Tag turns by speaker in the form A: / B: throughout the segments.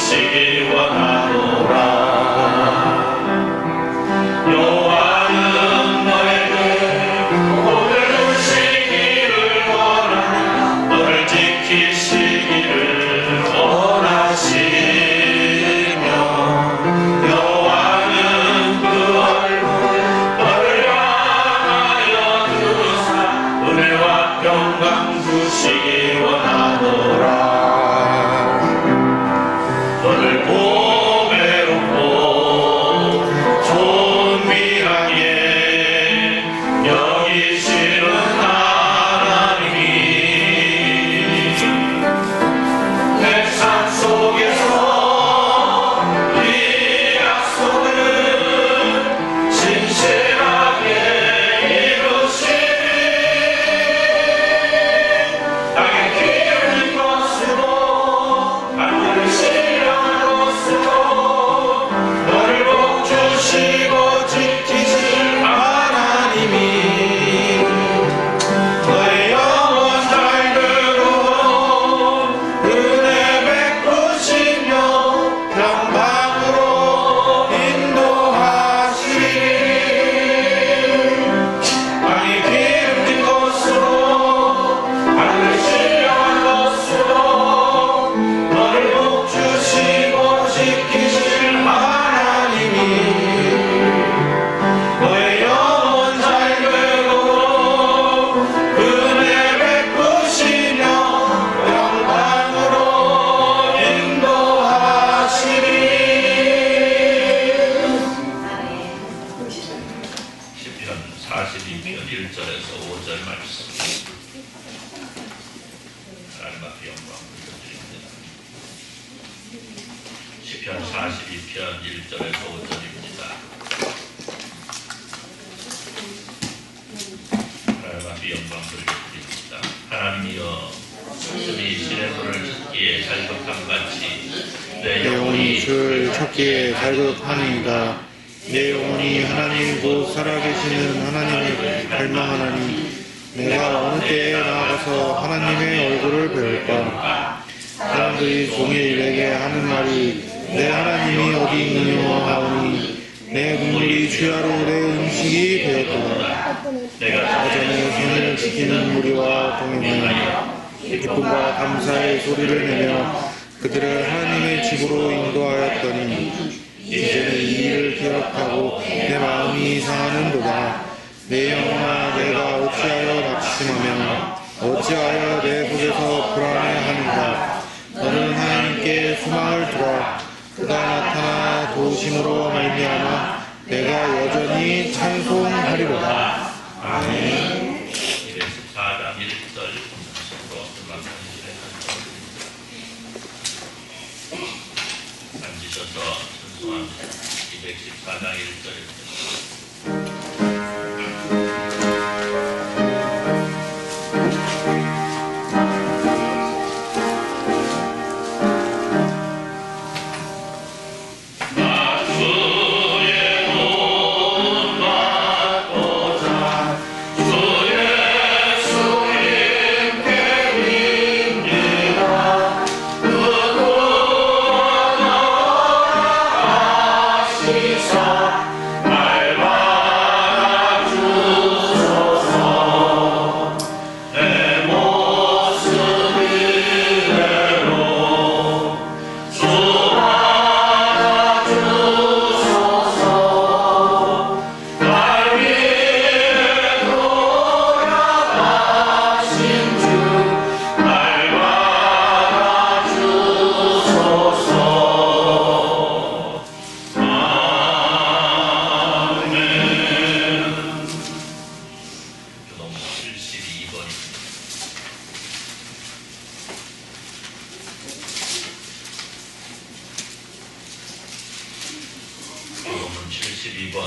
A: 부시기 원하노라. 여호와는 너에게 복을 주시기를 원하노라. 너를 지키시기를 원하시며 여호와는 그 얼굴 너를 향하여 드사 은혜와 평강 주시기 원하노라. 너를 보배롭고 존귀하게 여기시는 하나님이 내 삶 속에서 이 약속을 진실하게 이루시니 땅에 기울인 것으로 하늘을 신령한 것으로 너를 복주시고 지키실 하나님이 너의 영원 잘 되도록 은혜 베푸시며 평강으로 인도하시리. 땅이 기름진 것으로 하늘을 신령한 것으로 너를 복주시고 지키실 하나님이 너의 영원 잘 되도록 은혜 베푸시며 영광으로 인도하시리. 시편 42편 1절에서 5절 말씀. 하나님 앞에 영광 드립니다. 시편 42편 1절에서 5절입니다. 하나님 앞에 영광 드립니다. 하나님이여 스스로 시내물을 찾기에 갈급함 같이 내 영혼이
B: 주를 찾기에 갈급하니이다. 내 영혼이 하나님 곧 살아계시는 하나님을 갈망하나니 내가 어느 때에 나아가서 하나님의 얼굴을 배울까. 사람들이 종일에게 하는 말이 내 하나님이 어디 있느냐 하오니 내 눈물이 주야로 내 음식이 되었도다.
A: 내가
B: 사전에 생을 지키는 무리와 동행하여 기쁨과 감사의 소리를 내며 그들을 하나님의 집으로 인도하였더니 이제는 이 일을 기억하고 내 마음이 상하는도다. 내 영혼아 내가 어찌하여 낙심하며 어찌하여 내 속에서 불안해하는가. 너는 하나님께 소망을 두라. 그가 나타나 도우심으로 말미암아 내가 여전히 찬송하리로다. 아멘.
A: 214장 1절 앉으셔서 찬송합니다. 214장 1절입니다.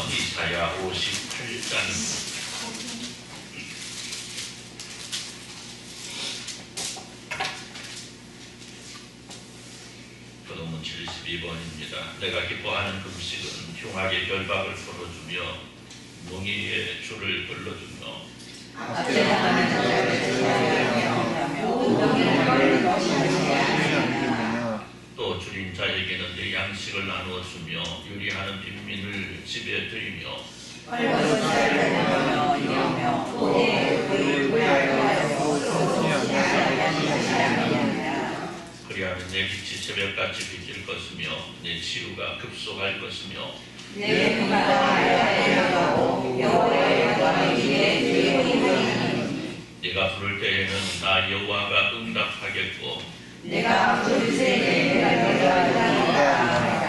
A: 이사야 58장 그동문 72번입니다. 내가 기뻐하는 금식은 흉악의 결박을 풀어주며 몽이의 줄을 걸러주며 또 줄인 자에게 음식을 나누어 주며 요리하는 빈민을 집에 들이며 그리하면 내 빛이 새벽같이 비칠 것이며 내 치유가 급속할 것이며
C: 내 분노가 여호와의 영광을
A: 네가 부를 때에는 나 여호와가 응답하겠고
C: 내가 부를 때에는 내가 응답하리라.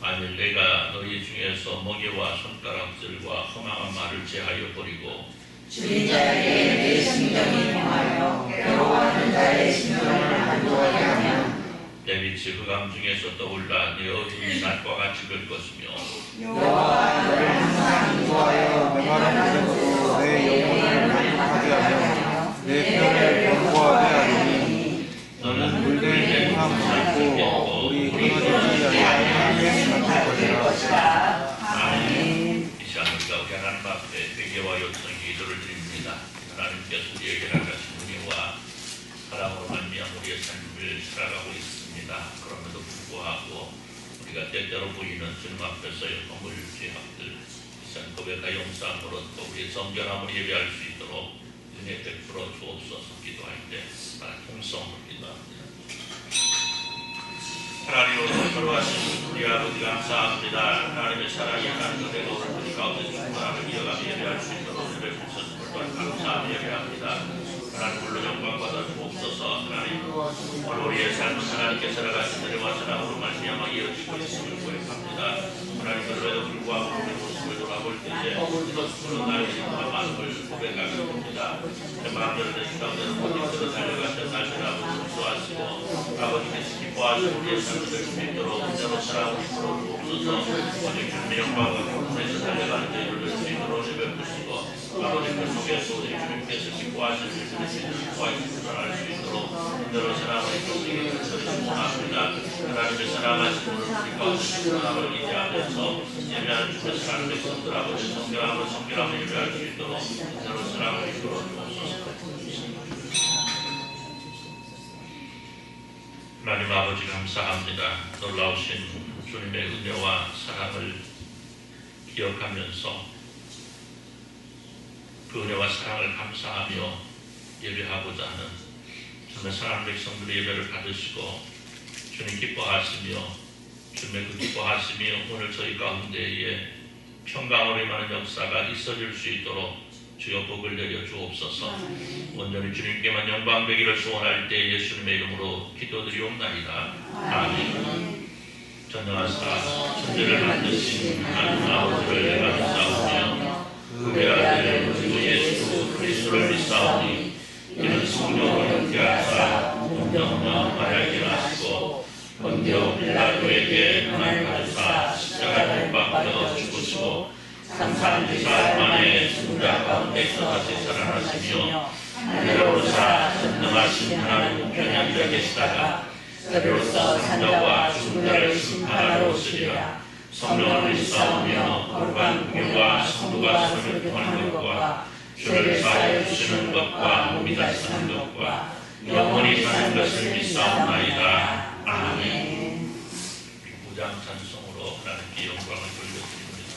A: 만일 내가 너희 중에서 멍에와 손가락질과 험한 말을 제하여 버리고
C: 줄인 자에게 내 심정이 평하여 괴로워하는 자의 심정을 안도하게 하면
A: 내 빛이 흑암 중에서 떠올라 내 어둠이 낮과 같이 될 것이며
C: 여호와가 너를 항상 인도하여 메마른 곳에서
B: 내 영혼을 만족하게 하며 내 편을 견고하게 하리니 너는 물된 행함을 듣고 우리 하나님이 하나님의 같을 것이라.
C: 아멘.
A: 이 시간 우리가 우리 하나님 앞에 회개와 요청 기도를 드립니다. 하나님께서 우리에게 허락하신 은혜와 사랑으로 말미암아 우리의 삶을 살아가고 있습니다. 그럼에도 불구하고 우리가 때때로 보이는 주님 앞에서의 허물 죄악들 이상 고백과 용서함으로 또 우리의 정결함을 예배할 수 있도록 은혜 베풀어 주옵소서. 기도할 때 통성을 기도합니다. 하나님으로 걸어가신 우리 아버지 감사합니다. 하나님의 사랑이 하나님 은혜가 오늘 우리 가운데 충만함을 이어가며 예배할 수 있도록 예배 주셔서 또한 감사하며 예배합니다. 하나님 물론 영광받아 주옵소서. 하나님 오늘 우리의 삶은 하나님께 살아가신 은혜와 사랑으로 말미암아 이어지고 있음을 고백합니다. 하나님 그럼에도 불구하고 우리 모습을 돌아볼 때에 이것으로 나의 힘과 마음을 고백하게 됩니다. 내 마음대로 내 시간대로 모든 달려가신 날들 아버지 용서하시고 아버지께서 기뻐하시고 우리의 삶을 될 수 있도록 은혜로 사랑을 풀어주옵소서. 오직 주님의 영광과 기쁨에서 달려가는 저희를 될 수 있도록 예배해주시고 아버지 그 속에서 우리 주님께서 기뻐하시는 일들을 기뻐하시고 전할 수 있도록 은혜로 사랑을 이끌어주기를 원합니다. 하나님의 사랑하신 오늘 우리 가운데 사랑을 기대하면서 예배하는 주의 사랑하는 백성들 아버지 성결함을 예배할 수 있도록 은혜로 사랑을 이끌어주옵소서. 하나님 아버지 감사합니다. 놀라우신 주님의 은혜와 사랑을 기억하면서 그 은혜와 사랑을 감사하며 예배하고자 하는 주님의 사랑하는 백성들의 예배를 받으시고 주님 기뻐하시며 주님의 그 기뻐하심이 오늘 저희 가운데에 평강으로 임하는 역사가 있어질 수 있도록 주여 복을 내려 주옵소서. 온전히 주님께만 영광 되기를 소원할 때 예수님의 이름으로 기도드리옵나이다. 아멘. 전능하사 천지를 만드신 하나님 아버지를 내가 믿사오며 그의 아들 우리 예수 그리스도를 믿사오니 이는 성령으로 잉태하사 동정녀 마리아에게 나시고 본디오 빌라도에게 고난을 받으사 십자가에 못 박혀 죽으시고 33일 만에 죽은 자 가운데서 다시 살아나시며 하늘로사 전능하신 하나님 우편에 계시다가 때로서 산자와 죽은 자를 심판하러 오시리라. 성령을 믿사오며 거룩한 공예와 성도가 서로 통하는 것과 죄를 사하여 주시는 것과 몸이 다시 사는 것과 영원히 사는 것을 믿사옵나이다. 아멘. 무장 찬송으로 하나님께 영광을 돌려드립니다.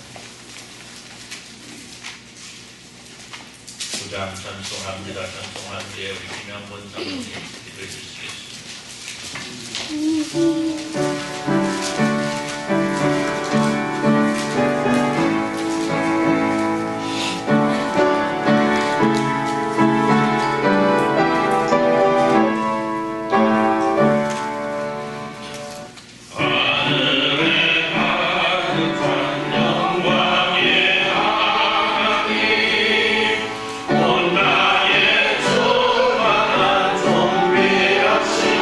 A: 무장 찬송합니다. 찬송한 뒤에 우리 김양권 장로님 기도해 주시겠습니다.
D: 온 나의 충만한 좀비 없이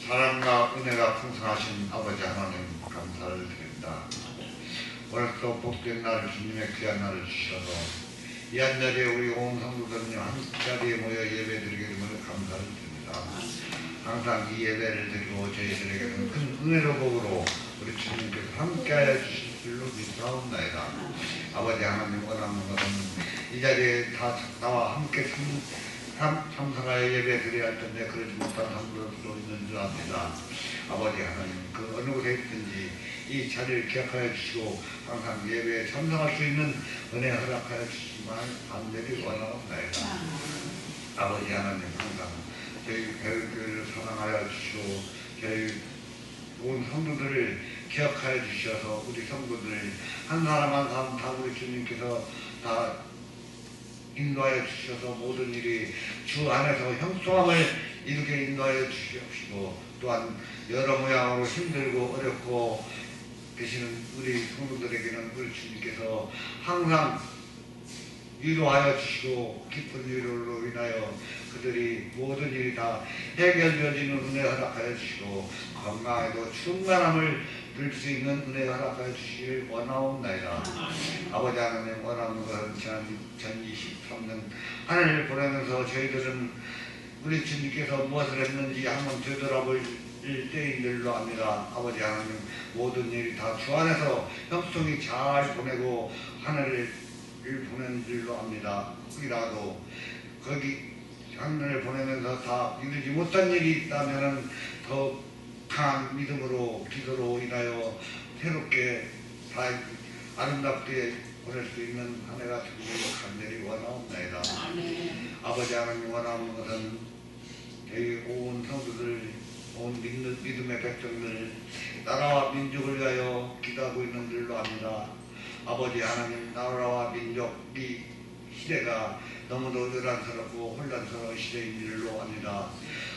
D: 사랑과 은혜가 풍성하신 아버지 하나님 감사를 드립니다. 오늘도 복된 날을 주님의 귀한 날을 주셔서 이 한 자리에 우리 온 성도들은요 한 자리에 모여 예배드리게 되면 감사를 드립니다. 항상 이 예배를 드리고 저희들에게는 큰 은혜로 복으로 우리 주님께서 함께하여 주실 줄로 믿사옵나이다. 아버지 하나님 원하는 것은 이 자리에 다 나와 함께 참석하여 예배 드려야 할 텐데 그러지 못한 성도들도 있는 줄 압니다. 아버지 하나님 그 어느 곳에 있든지 이 자리를 기억하여 주시고 항상 예배에 참석할 수 있는 은혜 허락하여 주시기만 간절히 원하옵나이다. 아버지 하나님 항상 저희 교회를 사랑하여 주시고 저희 온 성도들을 기억하여 주셔서 우리 성도들 한 사람 한 사람 다 우리 주님께서 다 인도하여 주셔서 모든 일이 주 안에서 형통함을 이루게 인도하여 주시옵시고 또한 여러 모양으로 힘들고 어렵고 계시는 우리 성도들에게는 우리 주님께서 항상 위로하여 주시고 깊은 위로로 인하여 그들이 모든 일이 다 해결되어지는 은혜 허락하여 주시고 건강에도 충만함을 늘 수 있는 은혜 허락하여 주시길 원하옵나이다. 아버지 하나님 원하는 것은 전 23년 하늘을 보내면서 저희들은 우리 주님께서 무엇을 했는지 한번 되돌아볼 때인 줄로 압니다. 아버지 하나님 모든 일이 다 주 안에서 협성이 잘 보내고 하늘을 보낸 줄로 압니다. 혹이라도 거기 하늘을 보내면서 다 이루지 못한 일이 있다면 더 강한 믿음으로 기도로 인하여 새롭게 다 아름답게 보낼 수 있는 한 해가 되기를 간절히 원하옵나이다. 아버지 하나님 원하는 것은 저희 온 성도들 온 믿음의 백성들 나라와 민족을 위하여 기도하고 있는 줄로 압니다. 아버지 하나님 나라와 민족이 시대가 너무도 요란스럽고 혼란스러운 시대인 줄로 압니다.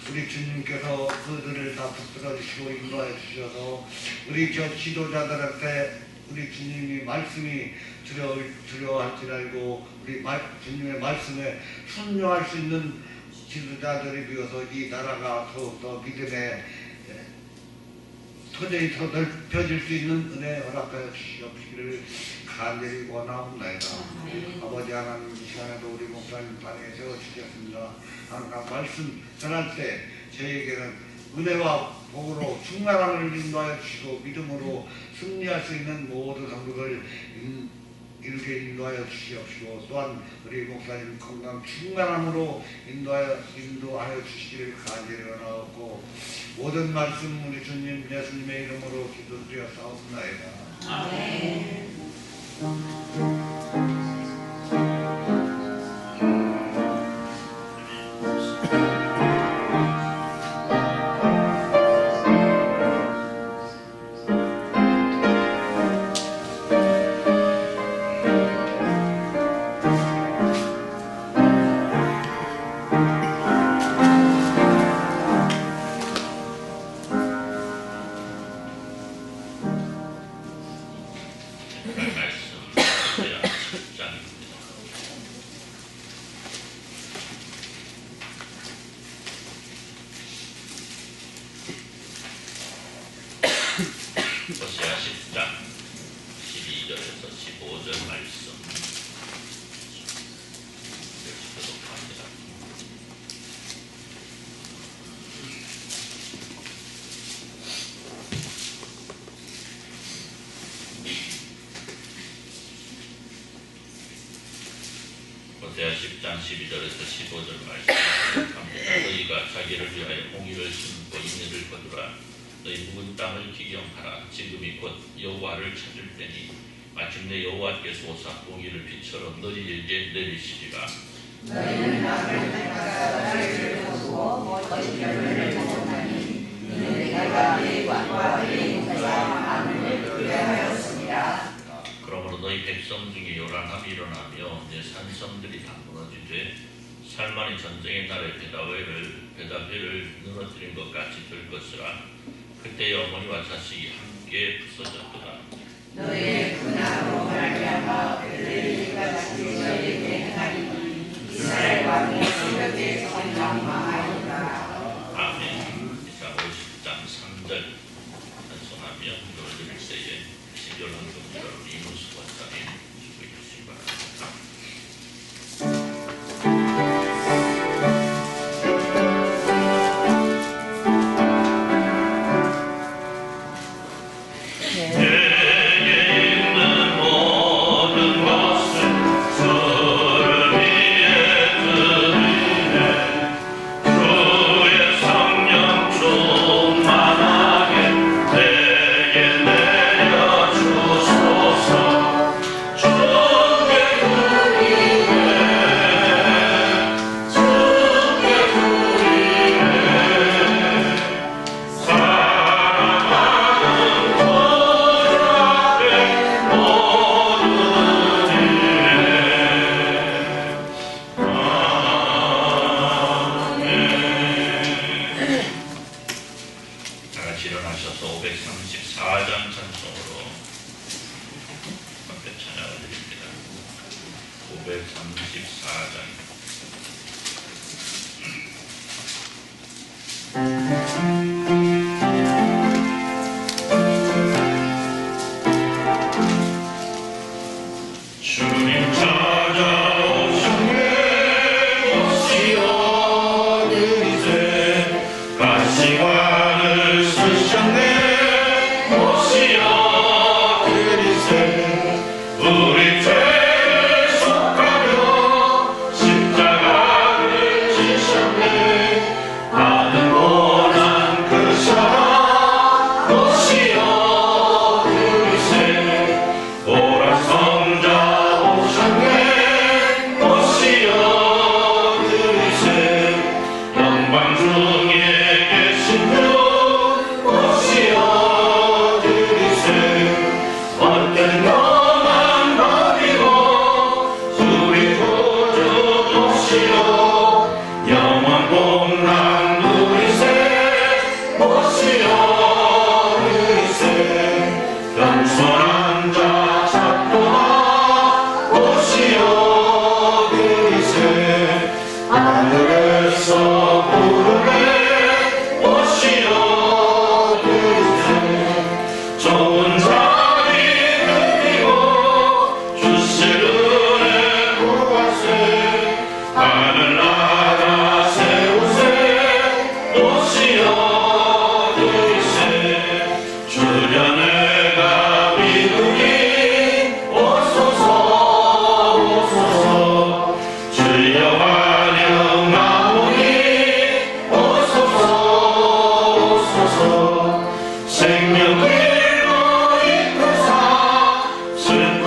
D: 우리 주님께서 그들을 다 붙들어 주시고 인도하여 주셔서 우리 저 지도자들한테 우리 주님이 말씀이 두려워할지라고 우리 주님의 말씀에 순종할 수 있는 지도자들이 비어서 이 나라가 더욱더 믿음의 토대이 더 넓혀질 수 있는 은혜 허락하여 주시옵기를 간절히 원하옵나이다. 아버지 하나님 이 시간에도 우리 목사님 반에 세워주셨습니다. 항상 말씀 전할 때 저희에게는 은혜와 복으로 충만함을 인도하여 주시고 믿음으로 승리할 수 있는 모든 성도들 이렇게 인도하여 주시옵시고 또한 우리 목사님 건강 충만함으로 인도하여 주시기를 간절히 원하옵고 모든 말씀 우리 주님 예수님의 이름으로 기도드렸사옵나이다. 아멘.
A: 호세아 10장 12절에서 15절 말씀 교독합니다. 호세아 10장 12절에서 15절 말씀 교독합니다. 너희가 자기를 위하여 공의를 심고 인의를 거두라. 너희 묵은 땅을 기경하라. 지금이 곧 여호와를 찾을 때니 마침내 여호와께서 오사 공의를 빛처럼 너희에게 내리시리라.
C: 너희는 나를 따라 너희를 보고 거짓 열매를 먹었나니 이는 내가 네 왕과 네 용사와 만민을 교회하였습니다.
A: 그러므로 너희 백성 중에 요란함이 일어나며 내 산성들이 다 무너지되 살만이 전쟁의 날에 베다벨을 무너뜨린 것 같이 될 것이라. 그때 어머니와 자식이 함께 부서졌더라.
C: 너희의 군함으로 말미암아 그들과 자식이 너희에게 행하리니 이스라엘 왕이 새벽에 성망하리라.
A: 아멘. 이사 50장 주님 찾아오셨네 오시어 그리세 가시관을 쓰셨네 오시어 그리세 우리 죄를 속하며 십자가를 지셨네 나는 원한 그 사랑 오시어 그리세 보라 성자 오셨네 오시어 그리세 영광 중에 계신 주 오시어 그리세 언제 너만 버리고 우리 구주 오시어 영원 복락 누리세 오시어 그리세 겸손한 자 찾도다 오시어 그리세 하늘에서 부르네 오시어 그리세 좋은 자리 드리고 주실 은혜 구하세 하늘나라 세우세 오시어 그리세 주여 내가 믿으니 오소서 오소서 주여 환영하오니 오소서 오소서 생명길로 이끄사 슬픔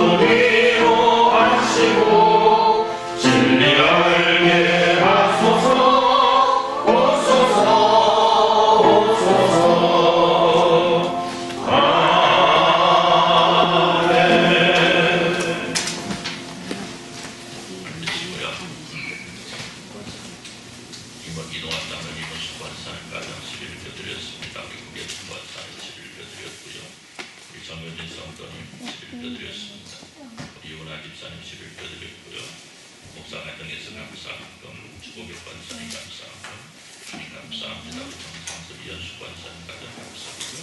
A: 위로하시고 진리 알게 하소서 오소서 오소서 아멘. 앉으시고요. 이번 이동한 땅은 이번 수관산 가장 11일 드렸습니다. 미국의 수관산 11일 드렸고요. 우리 정현진 성도님 11일 드렸습니다. 우리 이원아 집사님 11일 드렸고요. 목사 가정에서 감사한금 주고교 관사님 감사한금 주님 감사합니다. 우리 정상섭 이현 수관산 가정 감사하고요.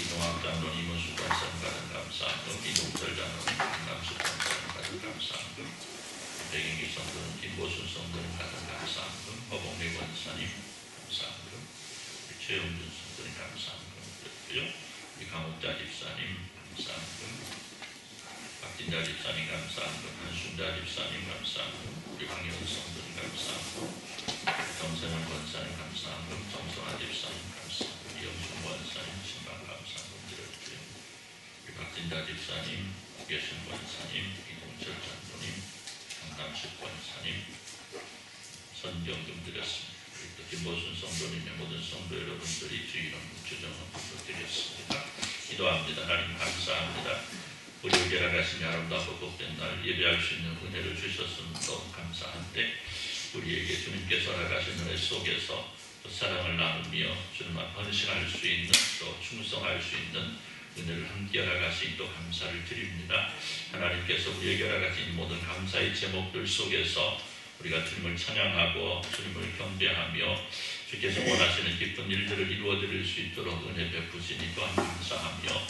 A: 이동학 장로님 이번 수관산 가정 감사한금 이동철 장로님 강남 수관산 가정 감사한금 백인기 성도는 김보순 성도님 가정 감사한금 허봉리 원사님 감사한금 우리 최용준 성도님 감사한금 드렸고요. 우리 강옥자 집사님 감사한금 박진자 집사님 감사한금 한순자 집사님 감사한금 우리 강현 성도님 감사한금 정선영 권사님 감사한금 정성아 집사님 감사한금 이영준 권사님 신방 감사한금 드렸고요. 우리 박진자 집사님 국계신 권사님 이동철 장로님 강남식 권사님 선경금 드렸습니다. 그리고 또 김보순 성도님의 모든 성도 여러분들이 주의 이름 주정을 드렸습니다. 기도합니다. 하나님 감사합니다. 우리에게 하시니 아름답고 복된 날 예배할 수 있는 은혜를 주셨음을 너무 감사한데 우리에게 주님께서 나가신 은혜 속에서 또 사랑을 나누며 주님 앞 헌신할 수 있는 또 충성할 수 있는 은혜를 함께 나가시니 또 감사를 드립니다. 하나님께서 우리에게 나가신 모든 감사의 제목들 속에서 우리가 주님을 찬양하고 주님을 경배하며 주께서 원하시는 기쁜 일들을 이루어드릴 수 있도록 은혜 베푸시니 또한 감사하며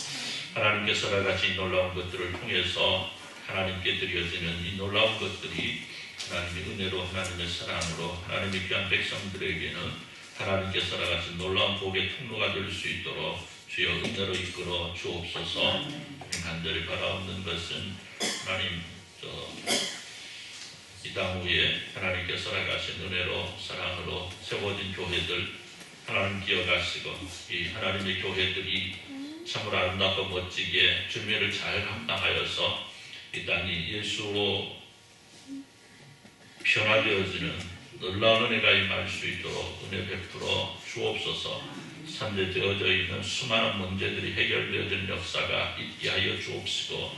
A: 하나님께서 나가신 놀라운 것들을 통해서 하나님께 드려지는 이 놀라운 것들이 하나님의 은혜로 하나님의 사랑으로 하나님의 귀한 백성들에게는 하나님께서 나가신 놀라운 복의 통로가 될 수 있도록 주여 은혜로 이끌어 주옵소서. 간절히 바라옵는 것은 하나님 이 땅 위에 하나님께서 나가신 은혜로 사랑으로 세워진 교회들 하나님 기억하시고 이 하나님의 교회들이 참으로 아름답고 멋지게 주님을 잘 감당하여서 이 땅이 예수로 변화되어지는 놀라운 은혜가 임할 수 있도록 은혜 베풀어 주옵소서. 산재되어져 있는 수많은 문제들이 해결되어지는 역사가 있게 하여 주옵시고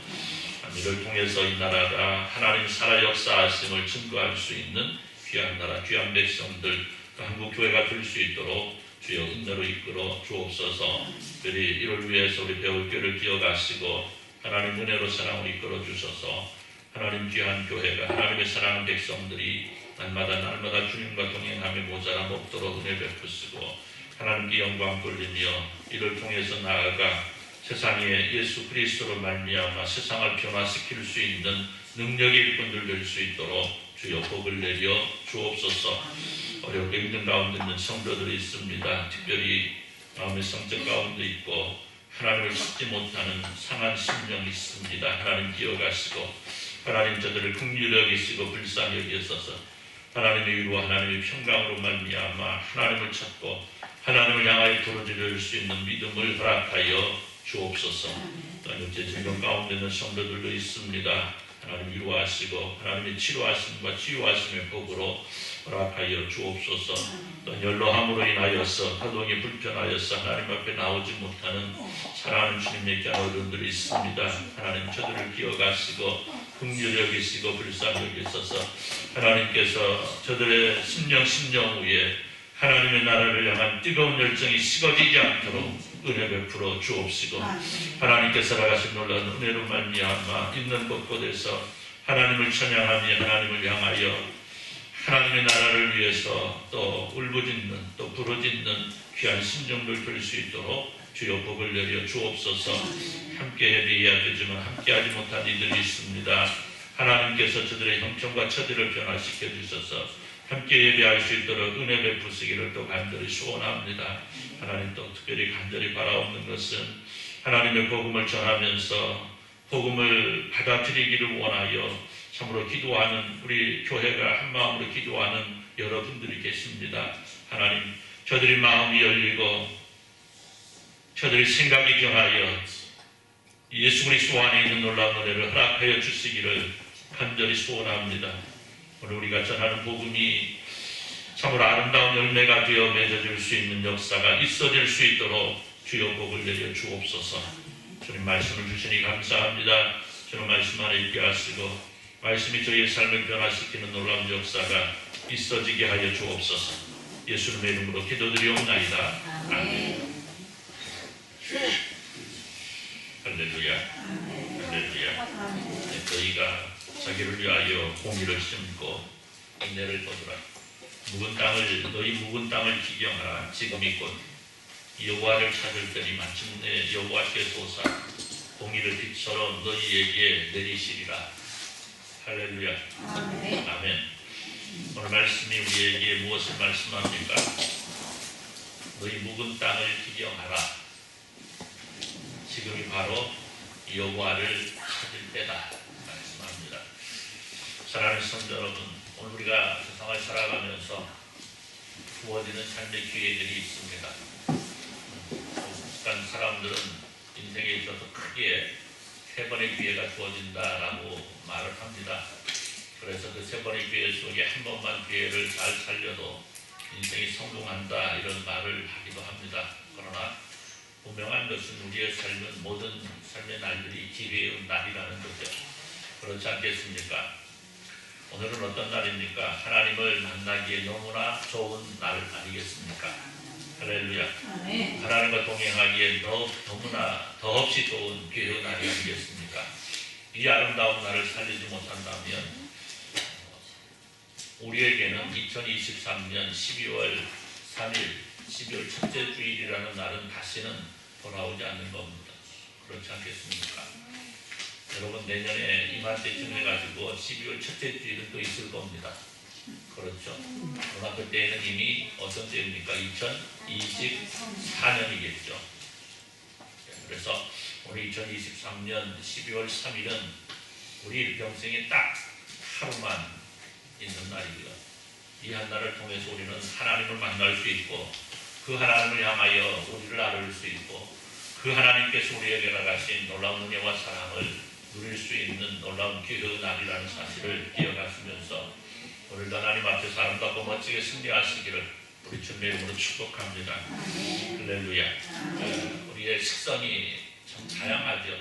A: 이를 통해서 이 나라가 하나님 살아 역사하심을 증거할 수 있는 귀한 나라 귀한 백성들 한국교회가 될 수 있도록 주여 은혜로 이끌어 주옵소서. 특별히 이를 위해서 우리 배울교회를 기억하시고 하나님 은혜로 사랑을 이끌어 주셔서 하나님 귀한 교회가 하나님의 사랑하는 백성들이 날마다 주님과 동행하며 모자람 없도록 은혜 베푸시고 하나님께 영광 돌리며 이를 통해서 나아가 세상에 예수 그리스도로 말미암아 세상을 변화시킬 수 있는 능력의 일꾼들 될 수 있도록 주여 복을 내려 주옵소서. 어렵고 힘든 가운데 있는 성도들이 있습니다. 특별히 마음의 상처 가운데 있고 하나님을 찾지 못하는 상한 심령이 있습니다. 하나님 기억하시고 하나님 저들을 긍휼히 여기시고 불쌍히 여기셔서 하나님의 위로와 하나님의 평강으로 말미암아 하나님을 찾고 하나님을 향하여 부르짖을 수 있는 믿음을 허락하여 주옵소서. 또한 제 질병 가운데 있는 성도들도 있습니다. 하나님 위로하시고 하나님의 치료하심과 치유하심의 복으로 허락하여 주옵소서. 또 연로함으로 인하여서 활동이 불편하여서 하나님 앞에 나오지 못하는 사랑하는 주님의 자녀들이 있습니다. 하나님 저들을 기억하시고 긍휼히 여기시고 불쌍히 여기셔서 하나님께서 저들의 심령 위에 하나님의 나라를 향한 뜨거운 열정이 식어지지 않도록 은혜 베풀어 주옵시고 하나님께서 나가신 놀라운 은혜로 말미암아 있는 곳곳에서 하나님을 찬양하며 하나님을 향하여 하나님의 나라를 위해서 또 울부짖는 또 부르짖는 귀한 심정들 될 수 있도록 주여 복을 내려 주옵소서. 함께 예배해야 되지만 함께하지 못한 이들이 있습니다. 하나님께서 저들의 형편과 처지를 변화시켜 주셔서 함께 예배할 수 있도록 은혜 베푸시기를 또 간절히 소원합니다. 하나님 또 특별히 간절히 바라옵는 것은 하나님의 복음을 전하면서 복음을 받아들이기를 원하여 참으로 기도하는 우리 교회가 한마음으로 기도하는 여러분들이 계십니다. 하나님 저들의 마음이 열리고 저들의 생각이 변하여 예수 그리스도 안에 있는 놀라운 은혜를 허락하여 주시기를 간절히 소원합니다. 오늘 우리가 전하는 복음이 참으로 아름다운 열매가 되어 맺어질 수 있는 역사가 있어질 수 있도록 주여 복을 내려 주옵소서. 주님 말씀을 주시니 감사합니다. 주님 말씀 안에 있게 하시고 말씀이 저희의 삶을 변화시키는 놀라운 역사가 있어지게 하여 주옵소서. 예수님의 이름으로 기도드리옵나이다. 아멘. 할렐루야. 할렐루야. 저희가 자기를 위하여 공의를 심고 인내를 거두라. 너희 묵은 땅을 기경하라. 지금이 곧 여호와를 찾을 때니 마침내 여호와께서 오사 공의를 빛처럼 너희에게 내리시리라. 할렐루야. 아멘. 오늘 말씀이 우리에게 무엇을 말씀합니까? 너희 묵은 땅을 기경하라. 지금이 바로 여호와를 찾을 때다 말씀합니다. 사랑하는 성도 여러분, 오늘 우리가 세상을 살아가면서 주어지는 삶의 기회들이 있습니다. 그러니까 사람들은 인생에 있어서 크게 3번의 기회가 주어진다라고 말을 합니다. 그래서 그 3번의 기회 속에 한 번만 기회를 잘 살려도 인생이 성공한다 이런 말을 하기도 합니다. 그러나 분명한 것은 우리의 삶은 모든 삶의 날들이 기회의 날이라는 거죠. 그렇지 않겠습니까? 오늘은 어떤 날입니까? 하나님을 만나기에 너무나 좋은 날 아니겠습니까? 할렐루야. 하나님과 동행하기에 너무나 더없이 좋은 기회의 날이 아니겠습니까? 이 아름다운 날을 살리지 못한다면 우리에게는 2023년 12월 3일 12월 첫째 주일이라는 날은 다시는 돌아오지 않는 겁니다. 그렇지 않겠습니까? 여러분 내년에 이맘때쯤 해가지고 12월 첫째 주일은 또 있을 겁니다. 그렇죠? 그러나 그때는 이미 어떤 때입니까? 2024년이겠죠. 그래서 오늘 2023년 12월 3일은 우리 일평생에 딱 하루만 있는 날이고요. 이 한 날을 통해서 우리는 하나님을 만날 수 있고 그 하나님을 향하여 우리를 알을 수 있고 그 하나님께서 우리에게 나가신 놀라운 은혜와 사랑을 누릴 수 있는 놀라운 기회의 날이라는 사실을 기억하시면서 오늘도 하나님 앞에서 아름답고 멋지게 승리하시기를 우리 주님의 이름으로 축복합니다. 할렐루야. 우리의 식성이 참 다양하죠.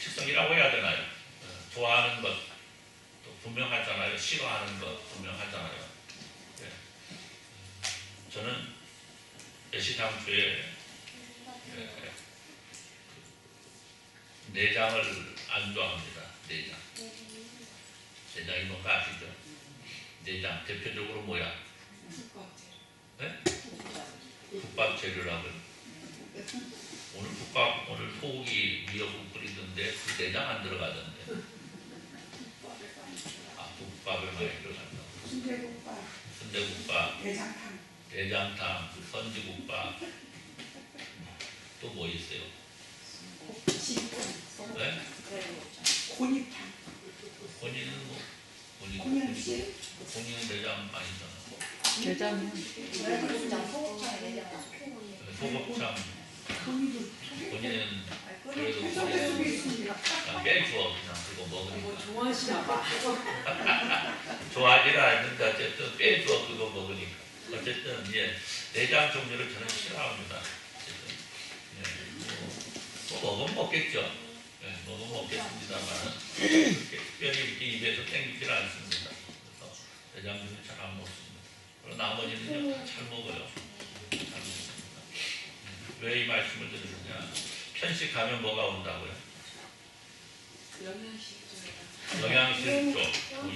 A: 식성이라고 해야 되나요? 좋아하는 것 또 분명하잖아요. 싫어하는 것 분명하잖아요. 저는 애시당초에 내장을 안 좋아합니다. 내장. 내장이 뭔가 아시죠? 내장 대표적으로 뭐야? 네? 국밥 재료라고요. 오늘 소고기 미역국 끓이던데 그 내장 안 들어가던데. 아, 국밥에 많이 들어간다. 순대국밥, 내장탕, 선지국밥. 또 뭐 있어요? 네?
C: 곤잎탕.
A: 본인은 뭐?
C: 곤잎씨?
A: 본인은 내장 아니잖아.
E: 대장이요.
A: 소곱창. 본인은 그래도
C: 속에 있습니다.
A: 빼주어 그냥 그거 먹으니까.
E: 좋아하시나 봐.
A: 좋아하지는 않는데 어쨌든 빼주어 그거 먹으니까. 어쨌든 예, 내장 종류를 저는 싫어합니다. 어쨌든 뭐 먹으면 먹겠죠. 예, 먹으면 먹겠습니다만 특별히 이렇게 입에서 땡기질 않습니다. 그래서 내장 종류 잘 안 먹습니다. 그리고 나머지는요 다 잘 먹어요. 잘 먹습니다. 왜 이 말씀을 드리느냐? 편식하면 뭐가 온다고요?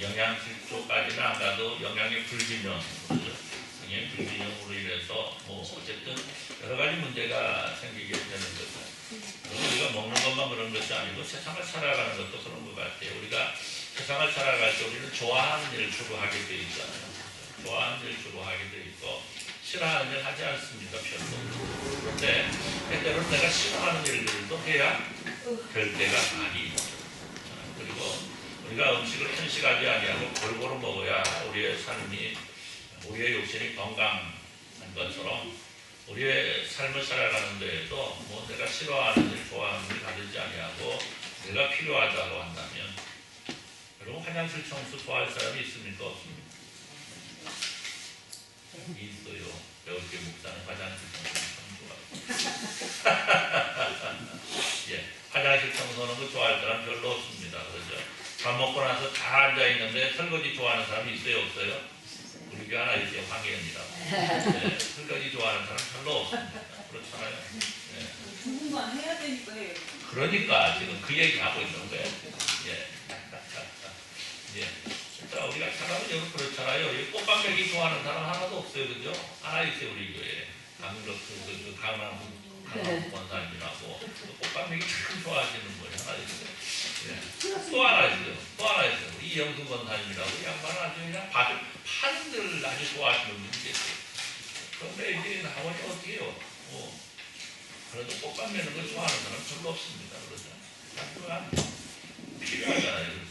A: 영양실조까지는 안 가도 영양의 불균형, 영양의 불균형으로 인해서 뭐 어쨌든 여러 가지 문제가 생기게 되는 거죠. 우리가 먹는 것만 그런 것이 아니고 세상을 살아가는 것도 그런 것 같아요. 우리가 세상을 살아갈 때 우리는 좋아하는 일을 주로 하게 돼 있잖아요. 좋아하는 일을 주로 하게 돼 있고 싫어하는 일 하지 않습니다. 별로. 그런데 때때로는 내가 싫어하는 일들도 해야 될 때가 많이 있죠. 그리고 우리가 음식을 편식하지 아니하고 골고루 먹어야 우리의 삶이, 우리의 욕심이 건강한 것처럼 우리의 삶을 살아가는 데에도 뭐 내가 싫어하는 일, 좋아하는 일 가지지 아니하고 내가 필요하다고 한다면 여러분 화장실 청소 좋아할 사람이 있습니까? 없습니까? 있어요. 배울게 목사는 화장실 청소는 참 좋아해요. 예, 화장실 청소하는 거 좋아할 사람 별로 없습니다. 그렇죠? 밥 먹고 나서 다 앉아있는데 설거지 좋아하는 사람이 있어요? 없어요? 우리 교회 하나 있어요. 황혜연이라고. 네, 설거지 좋아하는 사람 별로 없습니다. 그렇잖아요. 네.
E: 누군가 해야 되니까 해요.
A: 그러니까 지금 그 얘기 하고 있는 거예요. 예. 예. 진짜 우리가 사람은 그렇잖아요. 이 꽃밥 먹기 좋아하는 사람 하나도 없어요. 그죠? 하나 있어요. 우리 교회에. 강남 권사님이라고 꽃밥 먹기 참 좋아하시는 분이 하나 있어요. 예. 또 하나 있어요. 이영수 권사님이라고 이 양반은 아주 그냥 파는들 아주 좋아하시는 분이 계세요. 그런데 이제 나머지 어떻게 해요? 그래도 꽃밥 매는 걸 좋아하는 사람은 별로 없습니다. 그러죠? 하지만 필요하잖아요. 그렇죠?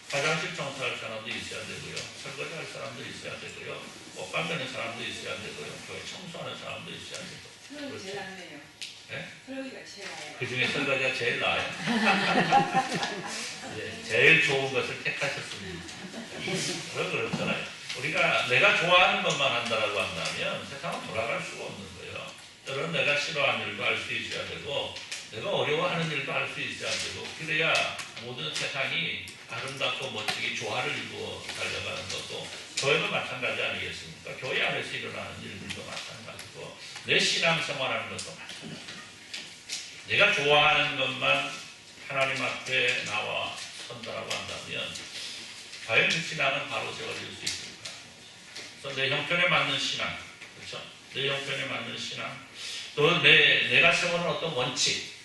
A: 화장실 청소할 사람도 있어야 되고요. 설거지할 사람도 있어야 되고요. 꽃밥 매는 사람도 있어야 되고요. 교회 청소하는 사람도 있어야 되고.
E: 설거지 제일 낫네요.
A: 네?
E: 설거지가 제일 나아요.
A: 그 중에 설거지가 제일 나아요. 네, 제일 좋은 것을 택하셨습니다. 그렇잖아요. 우리가 내가 좋아하는 것만 한다라고 한다면 세상은 돌아갈 수가 없는 거예요. 때로는 내가 싫어하는 일도 할 수 있어야 되고 내가 어려워하는 일도 할 수 있어야 되고 그래야 모든 세상이 아름답고 멋지게 조화를 이루어 달려가는 것도 교회도 마찬가지 아니겠습니까? 교회 안에서 일어나는 일들도 마찬가지고 내 신앙생활하는 것도 마찬가지고 내가 좋아하는 것만 하나님 앞에 나와 선다라고 한다면 과연 그 신앙은 바로 세워질 수 있을까? 그래서 내 형편에 맞는 신앙, 그렇죠? 내 형편에 맞는 신앙, 또 내가 세우는 어떤 원칙,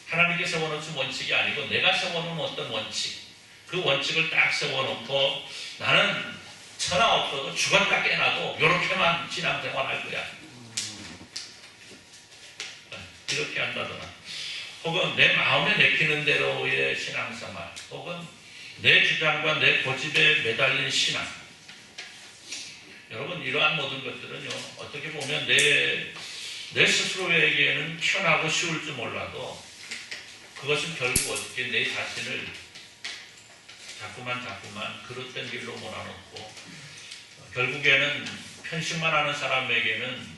A: 하나님께 세워놓은 원칙이 아니고 내가 세워놓은 어떤 원칙, 그 원칙을 딱 세워놓고 나는 천하 없어도 죽었다 깨나도 이렇게만 신앙생활 할 거야. 이렇게 한다거나 혹은 내 마음에 내키는 대로의 신앙생활 혹은 내 주장과 내 고집에 매달린 신앙. 여러분 이러한 모든 것들은요 어떻게 보면 내 스스로에게는 편하고 쉬울지 몰라도 그것은 결국 어떻게 내 자신을 자꾸만 그릇된 길로 몰아넣고 결국에는 편식만 하는 사람에게는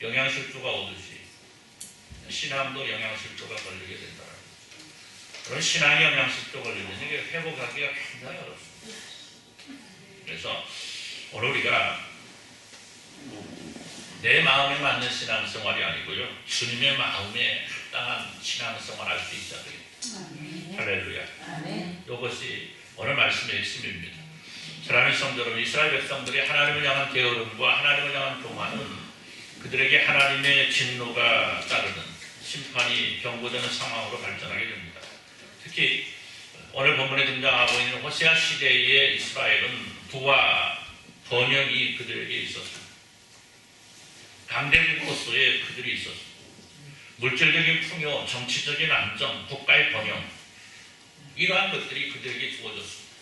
A: 영양실조가 오듯이 신앙도 영양실조가 걸리게 된다. 그런 신앙의 영양실조 걸리는 게 회복하기가 굉장히 어렵습니다. 그래서 오늘 우리가 내 마음에 맞는 신앙생활이 아니고요. 주님의 마음에 합당한 신앙생활 할 수 있어야 되겠다. 할렐루야.
C: 아멘.
A: 이것이 오늘 말씀의 핵심입니다. 사랑하는 성도 여러분, 이스라엘 백성들이 하나님을 향한 게으름과 하나님을 향한 교만은 그들에게 하나님의 진노가 따르는 심판이 경고되는 상황으로 발전하게 됩니다. 특히 오늘 본문에 등장하고 있는 호세아 시대의 이스라엘은 부와 번영이 그들에게 있었습니다. 강대국으로서의 그들이 있었습니다. 물질적인 풍요, 정치적인 안정, 국가의 번영, 이러한 것들이 그들에게 주어졌습니다.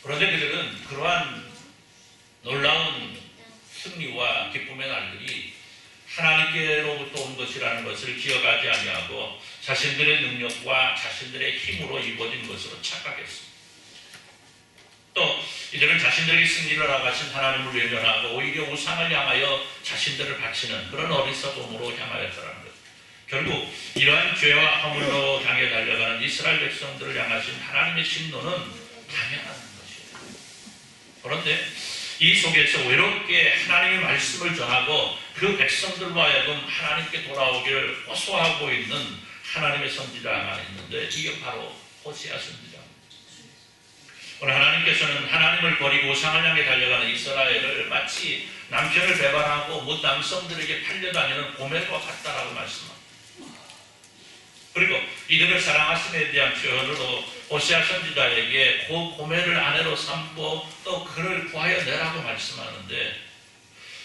A: 그런데 그들은 그러한 놀라운 승리와 기쁨의 날들이 하나님께로부터 온 것이라는 것을 기억하지 아니하고 자신들의 능력과 자신들의 힘으로 이루어진 것으로 착각했습니다. 또 이들은 자신들의 승리를 알아가신 하나님을 외면하고 오히려 우상을 향하여 자신들을 바치는 그런 어리석음으로 향하였더라는 것. 결국 이러한 죄와 허물로 향해 달려가는 이스라엘 백성들을 향하신 하나님의 진노는 당연한 것이에요. 그런데 이 속에서 외롭게 하나님의 말씀을 전하고 그 백성들로 하여금 하나님께 돌아오기를 호소하고 있는 하나님의 선지자가 있는데 이게 바로 호세아 선지자입니다. 오늘 하나님께서는 하나님을 버리고 우상을 향해 달려가는 이스라엘을 마치 남편을 배반하고 못 남성들에게 팔려다니는 고멜과 같다라고 말씀합니다. 그리고 이들을 사랑하심에 대한 표현으로 호세아 선지자에게 그 고멜을 아내로 삼고 또 그를 구하여 내라고 말씀하는데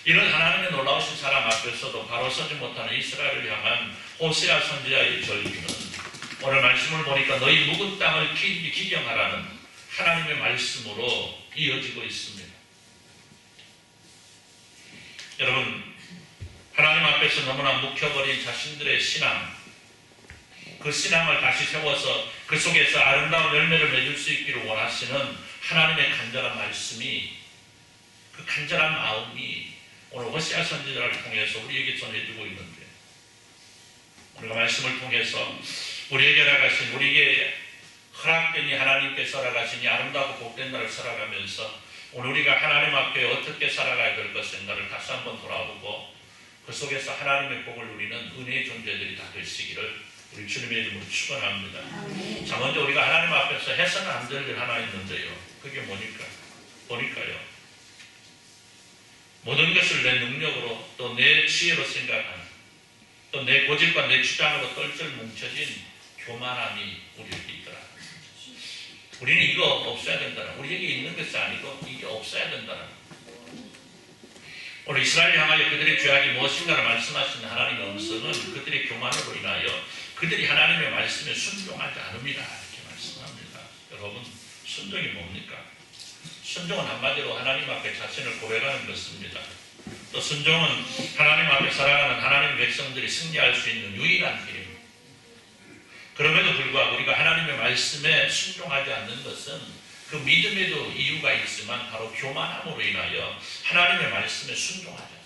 A: 이런 하나님의 놀라우신 사랑 앞에서도 바로 서지 못하는 이스라엘을 향한 호세아 선지자의 절기는 오늘 말씀을 보니까 너희 묵은 땅을 기경하라는 하나님의 말씀으로 이어지고 있습니다. 여러분, 하나님 앞에서 너무나 묵혀버린 자신들의 신앙, 그 신앙을 다시 세워서 그 속에서 아름다운 열매를 맺을 수 있기를 원하시는 하나님의 간절한 말씀이, 그 간절한 마음이 오늘 호세아 선지자를 통해서 우리에게 전해주고 있는데, 우리가 말씀을 통해서 우리에게 허락하신, 우리에게 허락되니 하나님께서 허락하시니 아름다우고 복된 날을 살아가면서 오늘 우리가 하나님 앞에 어떻게 살아가야 될 것인가를 다시 한번 돌아보고 그 속에서 하나님의 복을 누리는 은혜의 존재들이 다 되시기를 우리 주님의 이름으로 축원합니다. 자, 먼저 우리가 하나님 앞에서 해서는 안 될 일 하나 있는데요. 그게 보니까요. 모든 것을 내 능력으로 또 내 지혜로 생각하는 또 내 고집과 내 주장으로 똘똘 뭉쳐진 교만함이 우리에게 있더라. 우리는 이거 없어야 된다는, 우리에게 있는 것이 아니고 이게 없어야 된다는. 오늘 이스라엘 향하여 그들의 죄악이 무엇인가를 말씀하시는 하나님의 음성은 그들의 교만으로 인하여 그들이 하나님의 말씀에 순종하지 않습니다. 이렇게 말씀합니다. 여러분, 순종이 뭡니까? 순종은 한마디로 하나님 앞에 자신을 고백하는 것입니다. 또 순종은 하나님 앞에 살아가는 하나님의 백성들이 승리할 수 있는 유일한 길입니다. 그럼에도 불구하고 우리가 하나님의 말씀에 순종하지 않는 것은 그 믿음에도 이유가 있지만 바로 교만함으로 인하여 하나님의 말씀에 순종하지 않습니다.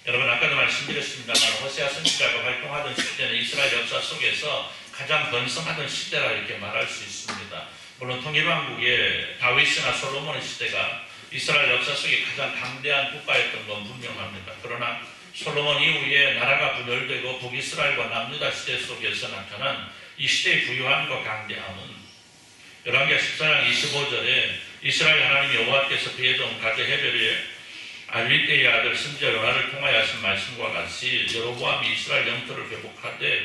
A: 여러분, 아까도 말씀드렸습니다만 호세아 선지자가 활동하던 시대는 이스라엘 역사 속에서 가장 번성하던 시대라 이렇게 말할 수 있습니다. 물론 통일왕국의 다윗이나 솔로몬의 시대가 이스라엘 역사 속에 가장 강대한 국가였던 건 분명합니다. 그러나 솔로몬 이후에 나라가 분열되고 북이스라엘과 남유다 시대 속에서 나타난 이 시대의 부유함과 강대함은 열왕기하 14장 25절에 이스라엘 하나님 여호와께서 그의 종 가제 헤벨의 알윗대의 아들 선지자 요나를 통하여 하신 말씀과 같이 여로보암이 이스라엘 영토를 회복하되